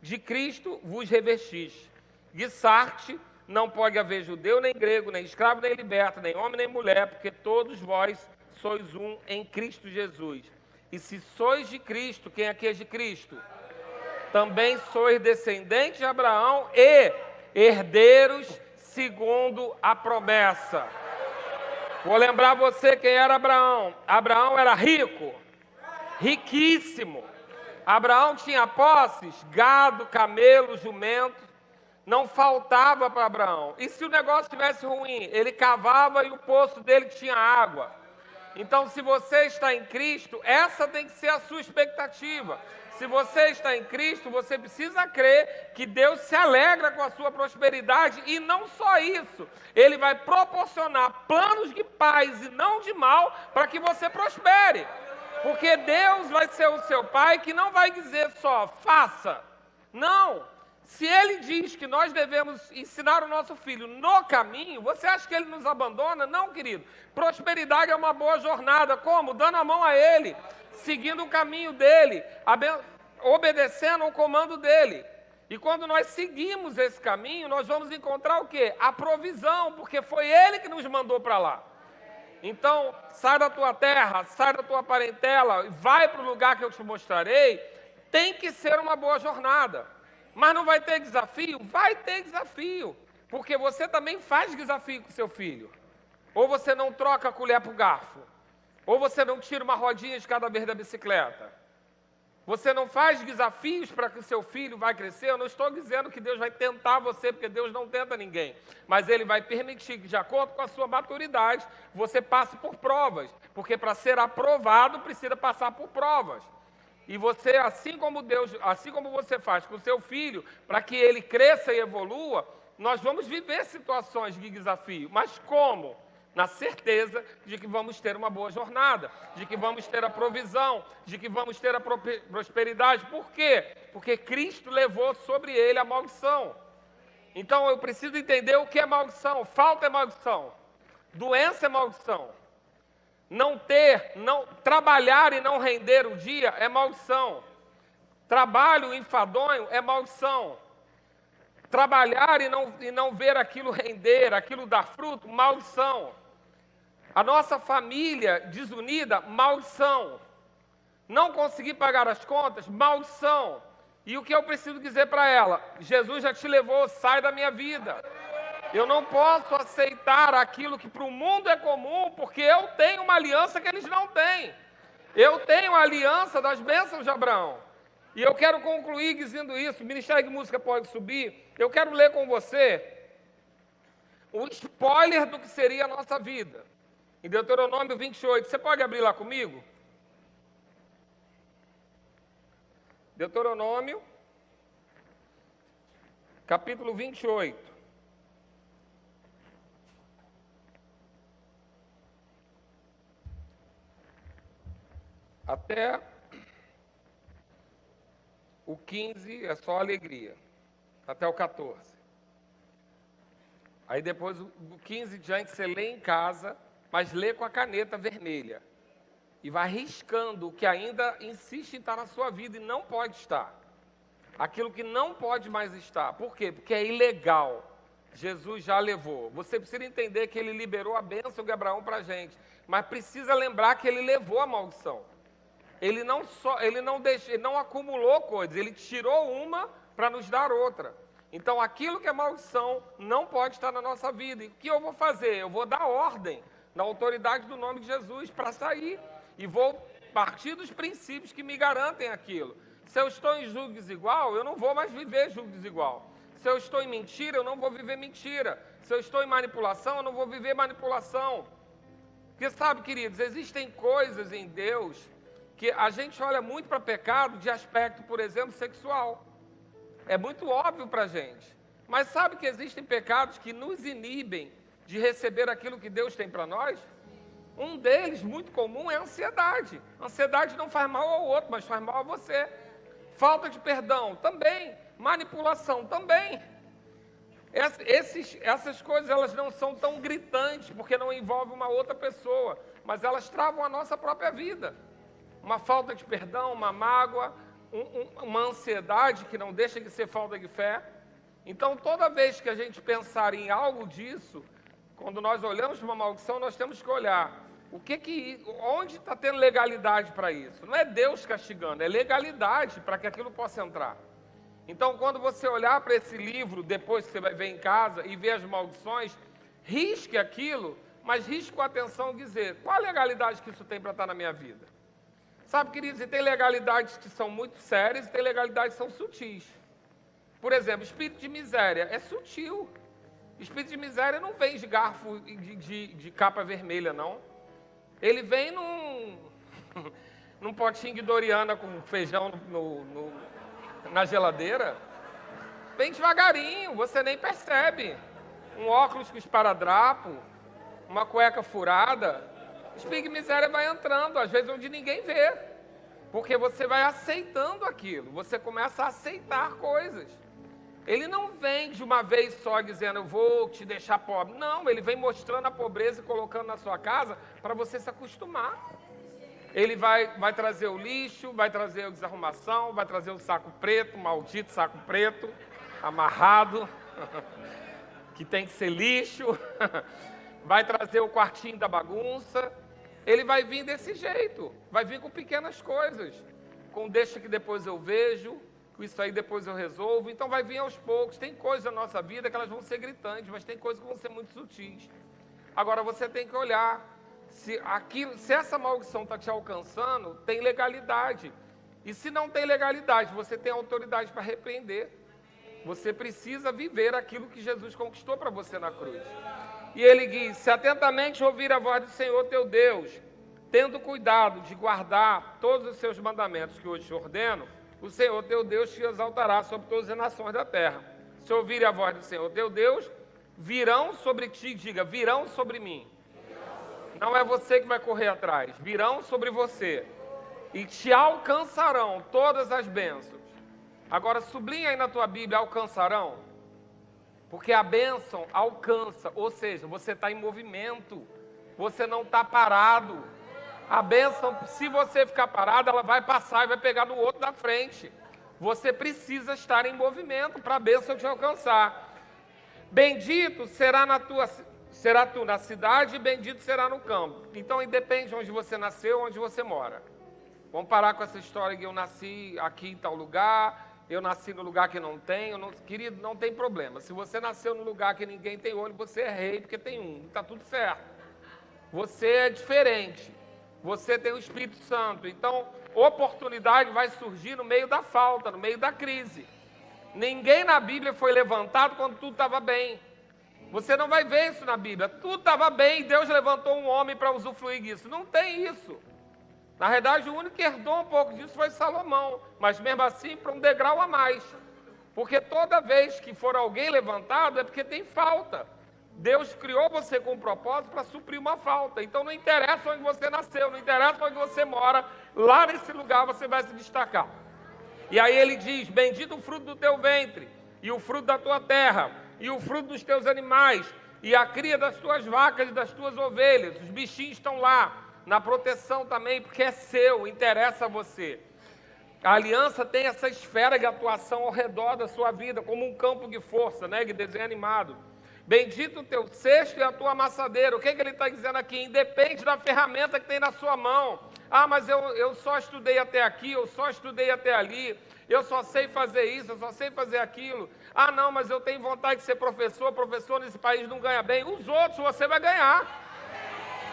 de Cristo vos revestiste. Guissarte, não pode haver judeu, nem grego, nem escravo, nem liberto, nem homem, nem mulher, porque todos vós sois um em Cristo Jesus. E se sois de Cristo, quem aqui é de Cristo? Também sois descendentes de Abraão e herdeiros segundo a promessa. Vou lembrar você quem era Abraão. Abraão era rico, riquíssimo. Abraão tinha posses, gado, camelo, jumento. Não faltava para Abraão. E se o negócio estivesse ruim, ele cavava e o poço dele tinha água. Então, se você está em Cristo, essa tem que ser a sua expectativa. Se você está em Cristo, você precisa crer que Deus se alegra com a sua prosperidade e não só isso. Ele vai proporcionar planos de paz e não de mal para que você prospere. Porque Deus vai ser o seu pai que não vai dizer só, faça. Não. Se Ele diz que nós devemos ensinar o nosso filho no caminho, você acha que Ele nos abandona? Não, querido. Prosperidade é uma boa jornada. Como? Dando a mão a Ele, seguindo o caminho dEle, obedecendo ao comando dEle. E quando nós seguimos esse caminho, nós vamos encontrar o quê? A provisão, porque foi Ele que nos mandou para lá. Então, sai da tua terra, sai da tua parentela, vai para o lugar que eu te mostrarei. Tem que ser uma boa jornada. Mas não vai ter desafio? Vai ter desafio, porque você também faz desafio com seu filho. Ou você não troca a colher para o garfo, ou você não tira uma rodinha de cada vez da bicicleta. Você não faz desafios para que o seu filho vai crescer. Eu não estou dizendo que Deus vai tentar você, porque Deus não tenta ninguém. Mas Ele vai permitir que, de acordo com a sua maturidade, você passe por provas. Porque para ser aprovado, precisa passar por provas. E você, assim como você faz com o seu filho, para que ele cresça e evolua, nós vamos viver situações de desafio. Mas como? Na certeza de que vamos ter uma boa jornada, de que vamos ter a provisão, de que vamos ter a prosperidade. Por quê? Porque Cristo levou sobre ele a maldição. Então eu preciso entender o que é maldição. Falta é maldição. Doença é maldição. Trabalhar e não render o dia é maldição. Trabalho enfadonho é maldição. Trabalhar e não ver aquilo render, aquilo dar fruto, maldição. A nossa família desunida, maldição. Não conseguir pagar as contas, maldição. E o que eu preciso dizer para ela? Jesus já te levou, sai da minha vida. Eu não posso aceitar aquilo que para o mundo é comum, porque eu tenho uma aliança que eles não têm. Eu tenho a aliança das bênçãos de Abraão. E eu quero concluir dizendo isso. O Ministério de Música pode subir. Eu quero ler com você um spoiler do que seria a nossa vida. Em Deuteronômio 28. Você pode abrir lá comigo? Deuteronômio, capítulo 28. Até o 15 é só alegria, até o 14. Aí depois, do 15 diante, você lê em casa, mas lê com a caneta vermelha. E vai riscando o que ainda insiste em estar na sua vida e não pode estar. Aquilo que não pode mais estar. Por quê? Porque é ilegal. Jesus já levou. Você precisa entender que ele liberou a bênção de Abraão para a gente. Mas precisa lembrar que ele levou a maldição. Ele não acumulou coisas, ele tirou uma para nos dar outra. Então, aquilo que é maldição não pode estar na nossa vida. E o que eu vou fazer? Eu vou dar ordem na autoridade do nome de Jesus para sair. E vou partir dos princípios que me garantem aquilo. Se eu estou em julgo desigual, eu não vou mais viver julgo desigual. Se eu estou em mentira, eu não vou viver mentira. Se eu estou em manipulação, eu não vou viver manipulação. Porque sabe, queridos, existem coisas em Deus que a gente olha muito para pecado de aspecto, por exemplo, sexual. É muito óbvio para a gente. Mas sabe que existem pecados que nos inibem de receber aquilo que Deus tem para nós? Um deles, muito comum, é a ansiedade. A ansiedade não faz mal ao outro, mas faz mal a você. Falta de perdão, também. Manipulação, também. Essas coisas, elas não são tão gritantes, porque não envolvem uma outra pessoa, mas elas travam a nossa própria vida. Uma falta de perdão, uma mágoa, uma ansiedade que não deixa de ser falta de fé. Então, toda vez que a gente pensar em algo disso, quando nós olhamos para uma maldição, nós temos que olhar onde está tendo legalidade para isso. Não é Deus castigando, é legalidade para que aquilo possa entrar. Então, quando você olhar para esse livro, depois que você vai ver em casa e ver as maldições, risque aquilo, mas risque com atenção e dizer, qual a legalidade que isso tem para estar na minha vida? Sabe, queridos, e tem legalidades que são muito sérias e tem legalidades que são sutis. Por exemplo, espírito de miséria é sutil. Espírito de miséria não vem de garfo de capa vermelha, não. Ele vem num potinho de Doriana com feijão na geladeira. Vem devagarinho, você nem percebe. Um óculos com esparadrapo, uma cueca furada. Espírito de miséria vai entrando, às vezes onde ninguém vê. Porque você vai aceitando aquilo, você começa a aceitar coisas. Ele não vem de uma vez só dizendo, eu vou te deixar pobre. Não, ele vem mostrando a pobreza e colocando na sua casa para você se acostumar. Ele vai trazer o lixo, vai trazer a desarrumação, vai trazer o saco preto, maldito saco preto, amarrado, que tem que ser lixo. Vai trazer o quartinho da bagunça. Ele vai vir desse jeito, vai vir com pequenas coisas. Com deixa que depois eu vejo, isso aí depois eu resolvo. Então vai vir aos poucos. Tem coisas na nossa vida que elas vão ser gritantes, mas tem coisas que vão ser muito sutis. Agora você tem que olhar se essa maldição está te alcançando, tem legalidade. E se não tem legalidade, você tem autoridade para repreender. Você precisa viver aquilo que Jesus conquistou para você na cruz. E ele diz, se atentamente ouvir a voz do Senhor teu Deus, tendo cuidado de guardar todos os seus mandamentos que hoje te ordeno, o Senhor teu Deus te exaltará sobre todas as nações da terra. Se ouvirem a voz do Senhor teu Deus, virão sobre ti, diga, virão sobre mim. Não é você que vai correr atrás, virão sobre você. E te alcançarão todas as bênçãos. Agora sublinha aí na tua Bíblia, alcançarão. Porque a bênção alcança, ou seja, você está em movimento. Você não está parado. A bênção, se você ficar parado, ela vai passar e vai pegar no outro da frente. Você precisa estar em movimento para a bênção te alcançar. Bendito será tu na cidade e bendito será no campo. Então, independe de onde você nasceu, onde você mora. Vamos parar com essa história que eu nasci aqui em tal lugar, eu nasci no lugar que não tem. Querido, não tem problema. Se você nasceu no lugar que ninguém tem olho, você é rei, porque tem um. Está tudo certo. Você é diferente. Você tem o Espírito Santo. Então, oportunidade vai surgir no meio da falta, no meio da crise. Ninguém na Bíblia foi levantado quando tudo estava bem. Você não vai ver isso na Bíblia. Tudo estava bem e Deus levantou um homem para usufruir disso. Não tem isso. Na verdade, o único que herdou um pouco disso foi Salomão. Mas mesmo assim, para um degrau a mais. Porque toda vez que for alguém levantado é porque tem falta. Deus criou você com um propósito para suprir uma falta. Então não interessa onde você nasceu, não interessa onde você mora, lá nesse lugar você vai se destacar. E aí ele diz, bendito o fruto do teu ventre, e o fruto da tua terra, e o fruto dos teus animais, e a cria das tuas vacas e das tuas ovelhas. Os bichinhos estão lá, na proteção também, porque é seu, interessa a você. A aliança tem essa esfera de atuação ao redor da sua vida, como um campo de força, né, de desenho animado. Bendito o teu cesto e a tua amassadeira. O que ele está dizendo aqui? Independe da ferramenta que tem na sua mão. Ah, mas eu só estudei até aqui, eu só estudei até ali, eu só sei fazer isso, eu só sei fazer aquilo. Ah, não, mas eu tenho vontade de ser professor nesse país não ganha bem. Os outros você vai ganhar.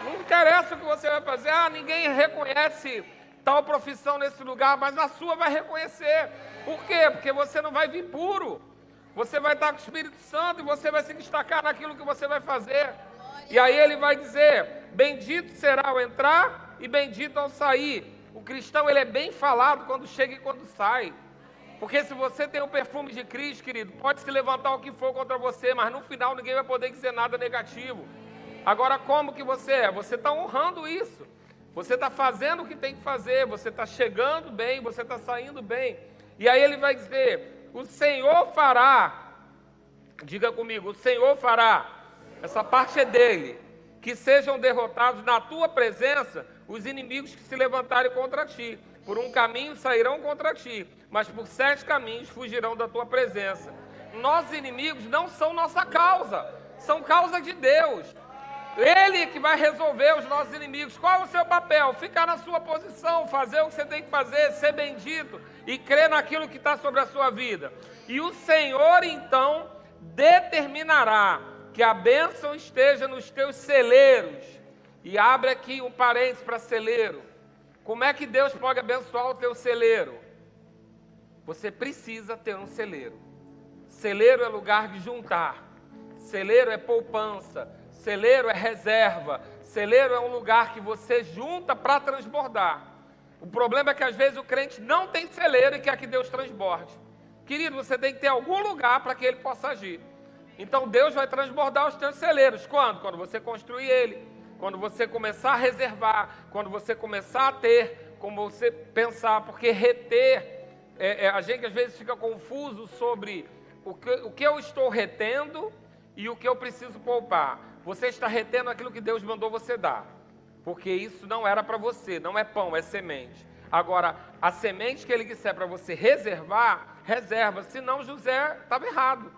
Não interessa o que você vai fazer. Ah, ninguém reconhece tal profissão nesse lugar, mas a sua vai reconhecer. Por quê? Porque você não vai vir puro. Você vai estar com o Espírito Santo e você vai se destacar naquilo que você vai fazer. E aí ele vai dizer, bendito será ao entrar e bendito ao sair. O cristão, ele é bem falado quando chega e quando sai. Porque se você tem o perfume de Cristo, querido, pode se levantar o que for contra você, mas no final ninguém vai poder dizer nada negativo. Agora, como que você é? Você está honrando isso. Você está fazendo o que tem que fazer, você está chegando bem, você está saindo bem. E aí ele vai dizer, o Senhor fará, diga comigo, o Senhor fará, essa parte é dele, que sejam derrotados na tua presença os inimigos que se levantarem contra ti. Por um caminho sairão contra ti, mas por 7 caminhos fugirão da tua presença. Nossos inimigos não são nossa causa, são causa de Deus. Ele que vai resolver os nossos inimigos. Qual é o seu papel? Ficar na sua posição, fazer o que você tem que fazer, ser bendito e crer naquilo que está sobre a sua vida. E o Senhor, então, determinará que a bênção esteja nos teus celeiros. E abre aqui um parênteses para celeiro. Como é que Deus pode abençoar o teu celeiro? Você precisa ter um celeiro. Celeiro é lugar de juntar. Celeiro é poupança. Celeiro é reserva, celeiro é um lugar que você junta para transbordar. O problema é que às vezes o crente não tem celeiro e quer que Deus transborde. Querido, você tem que ter algum lugar para que ele possa agir. Então Deus vai transbordar os teus celeiros. Quando? Quando você construir ele, quando você começar a reservar, quando você começar a ter, como você pensar, porque reter, a gente às vezes fica confuso sobre o que eu estou retendo e o que eu preciso poupar. Você está retendo aquilo que Deus mandou você dar, porque isso não era para você, não é pão, é semente. Agora, a semente que ele disser para você reservar, reserva, senão José estava errado.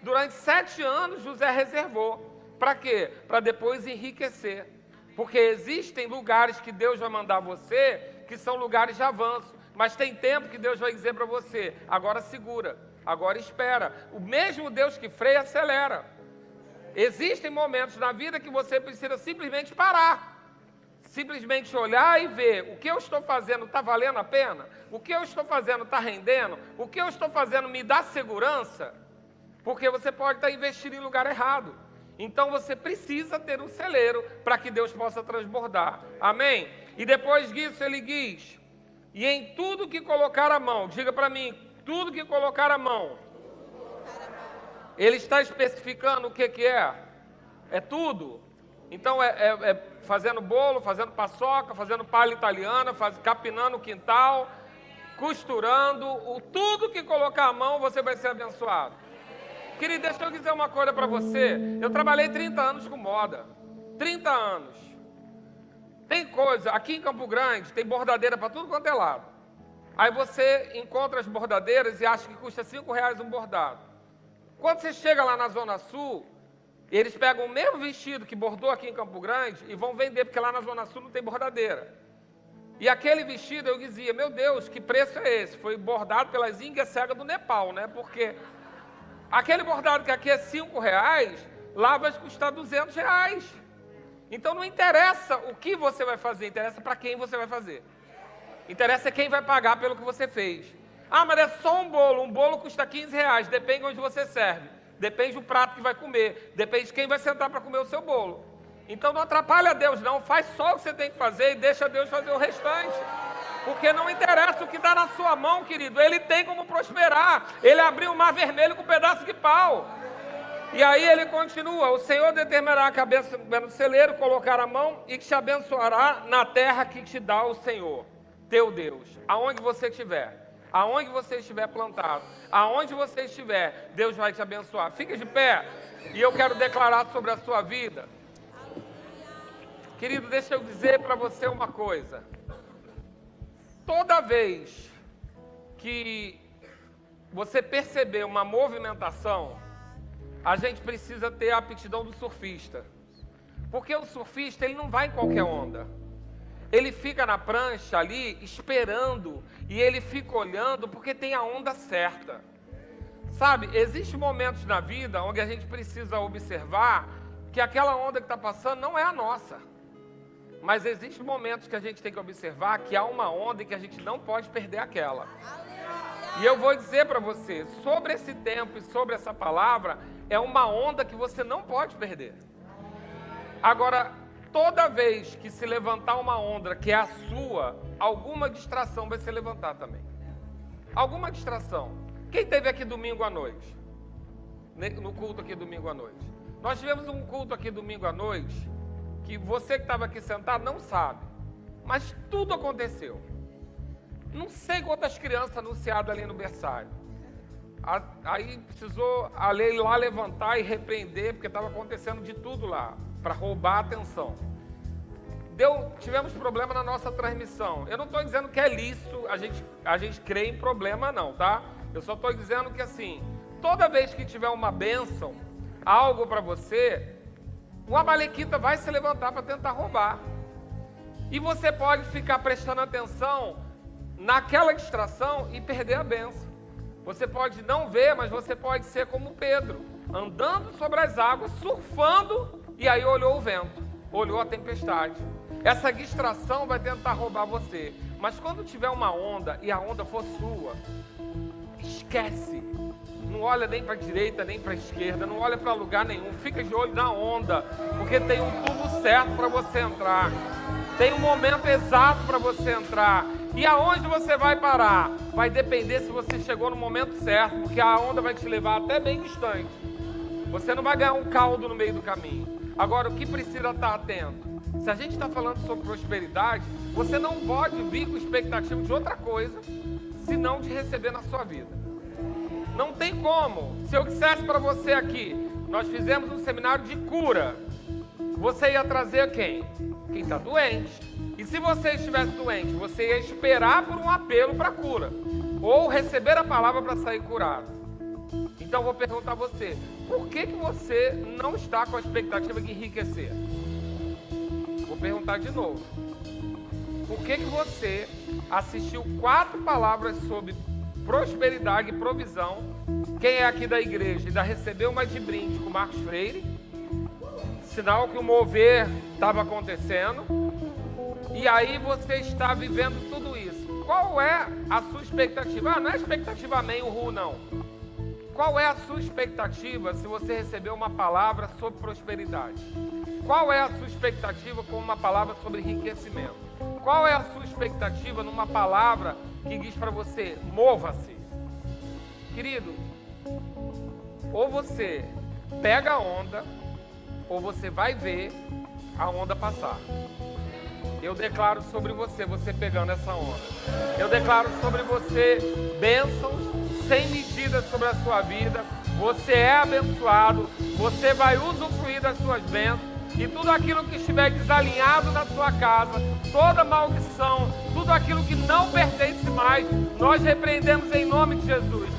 Durante 7 anos José reservou, para quê? Para depois enriquecer, porque existem lugares que Deus vai mandar você, que são lugares de avanço, mas tem tempo que Deus vai dizer para você, agora segura, agora espera. O mesmo Deus que freia, acelera. Existem momentos na vida que você precisa simplesmente parar, simplesmente olhar e ver, o que eu estou fazendo está valendo a pena? O que eu estou fazendo está rendendo? O que eu estou fazendo me dá segurança? Porque você pode estar investindo em lugar errado. Então você precisa ter um celeiro para que Deus possa transbordar. Amém? E depois disso ele diz, e em tudo que colocar a mão, diga para mim, tudo que colocar a mão. Ele está especificando o que é? É tudo. Então é fazendo bolo, fazendo paçoca, fazendo palha italiana, capinando o quintal, costurando, tudo que colocar a mão você vai ser abençoado. Querido, deixa eu dizer uma coisa para você. Eu trabalhei 30 anos com moda. 30 anos. Tem coisa, aqui em Campo Grande, tem bordadeira para tudo quanto é lado. Aí você encontra as bordadeiras e acha que custa R$5 um bordado. Quando você chega lá na Zona Sul, eles pegam o mesmo vestido que bordou aqui em Campo Grande e vão vender, porque lá na Zona Sul não tem bordadeira. E aquele vestido, eu dizia, meu Deus, que preço é esse? Foi bordado pelas índias cegas do Nepal, né? Porque aquele bordado que aqui é R$5, lá vai custar R$200. Então não interessa o que você vai fazer, interessa para quem você vai fazer. Interessa quem vai pagar pelo que você fez. Ah, mas é só um bolo custa R$15, depende de onde você serve, depende do prato que vai comer, depende de quem vai sentar para comer o seu bolo. Então não atrapalha Deus não, faz só o que você tem que fazer e deixa Deus fazer o restante. Porque não interessa o que está na sua mão, querido, ele tem como prosperar. Ele abriu o mar vermelho com um pedaço de pau. E aí ele continua: o Senhor determinará a cabeça no celeiro, colocar a mão e que te abençoará na terra que te dá o Senhor, teu Deus. Aonde você estiver, aonde você estiver plantado, aonde você estiver, Deus vai te abençoar. Fica de pé e eu quero declarar sobre a sua vida. Querido, deixa eu dizer para você uma coisa. Toda vez que você perceber uma movimentação, a gente precisa ter a aptidão do surfista. Porque o surfista, ele não vai em qualquer onda. Ele fica na prancha ali, esperando, e ele fica olhando porque tem a onda certa. Sabe, existem momentos na vida onde a gente precisa observar que aquela onda que está passando não é a nossa. Mas existem momentos que a gente tem que observar que há uma onda e que a gente não pode perder aquela. E eu vou dizer para você, sobre esse tempo e sobre essa palavra, é uma onda que você não pode perder. Agora, toda vez que se levantar uma onda que é a sua, alguma distração vai se levantar também. Alguma distração. Quem esteve aqui domingo à noite? No culto aqui domingo à noite. Nós tivemos um culto aqui domingo à noite, que você que estava aqui sentado não sabe, mas tudo aconteceu. Não sei quantas crianças anunciadas ali no berçário. Aí precisou a lei lá levantar e repreender, porque estava acontecendo de tudo lá, para roubar a atenção. Tivemos problema na nossa transmissão. Eu não estou dizendo que é lícito a gente crer em problema não, tá? Eu só estou dizendo que assim, toda vez que tiver uma bênção, algo para você, uma amalequita vai se levantar para tentar roubar. E você pode ficar prestando atenção naquela distração e perder a bênção. Você pode não ver, mas você pode ser como Pedro, andando sobre as águas, surfando, e aí olhou o vento, olhou a tempestade. Essa distração vai tentar roubar você. Mas quando tiver uma onda e a onda for sua, esquece. Não olha nem para a direita, nem para a esquerda, não olha para lugar nenhum. Fica de olho na onda, porque tem um tubo certo para você entrar. Tem um momento exato para você entrar. E aonde você vai parar? Vai depender se você chegou no momento certo, porque a onda vai te levar até bem distante. Você não vai ganhar um caldo no meio do caminho. Agora, o que precisa estar atento? Se a gente está falando sobre prosperidade, você não pode vir com expectativa de outra coisa, senão de receber na sua vida. Não tem como. Se eu dissesse para você aqui, nós fizemos um seminário de cura, você ia trazer quem? Quem está doente. E se você estivesse doente, você ia esperar por um apelo para cura, ou receber a palavra para sair curado. Então eu vou perguntar a você, por que você não está com a expectativa de enriquecer? Vou perguntar de novo. Por que você assistiu 4 palavras sobre prosperidade e provisão? Quem é aqui da igreja ainda recebeu uma de brinde com Marcos Freire? Sinal que o mover estava acontecendo. E aí você está vivendo tudo isso. Qual é a sua expectativa? Não é expectativa amém, uhul, não. Qual é a sua expectativa se você recebeu uma palavra sobre prosperidade? Qual é a sua expectativa com uma palavra sobre enriquecimento? Qual é a sua expectativa numa palavra que diz para você, mova-se? Querido, ou você pega a onda, ou você vai ver a onda passar. Eu declaro sobre você, você pegando essa onda. Eu declaro sobre você bênçãos sem medida sobre a sua vida. Você é abençoado, você vai usufruir das suas bênçãos. E tudo aquilo que estiver desalinhado na sua casa, toda maldição, tudo aquilo que não pertence mais, nós repreendemos em nome de Jesus.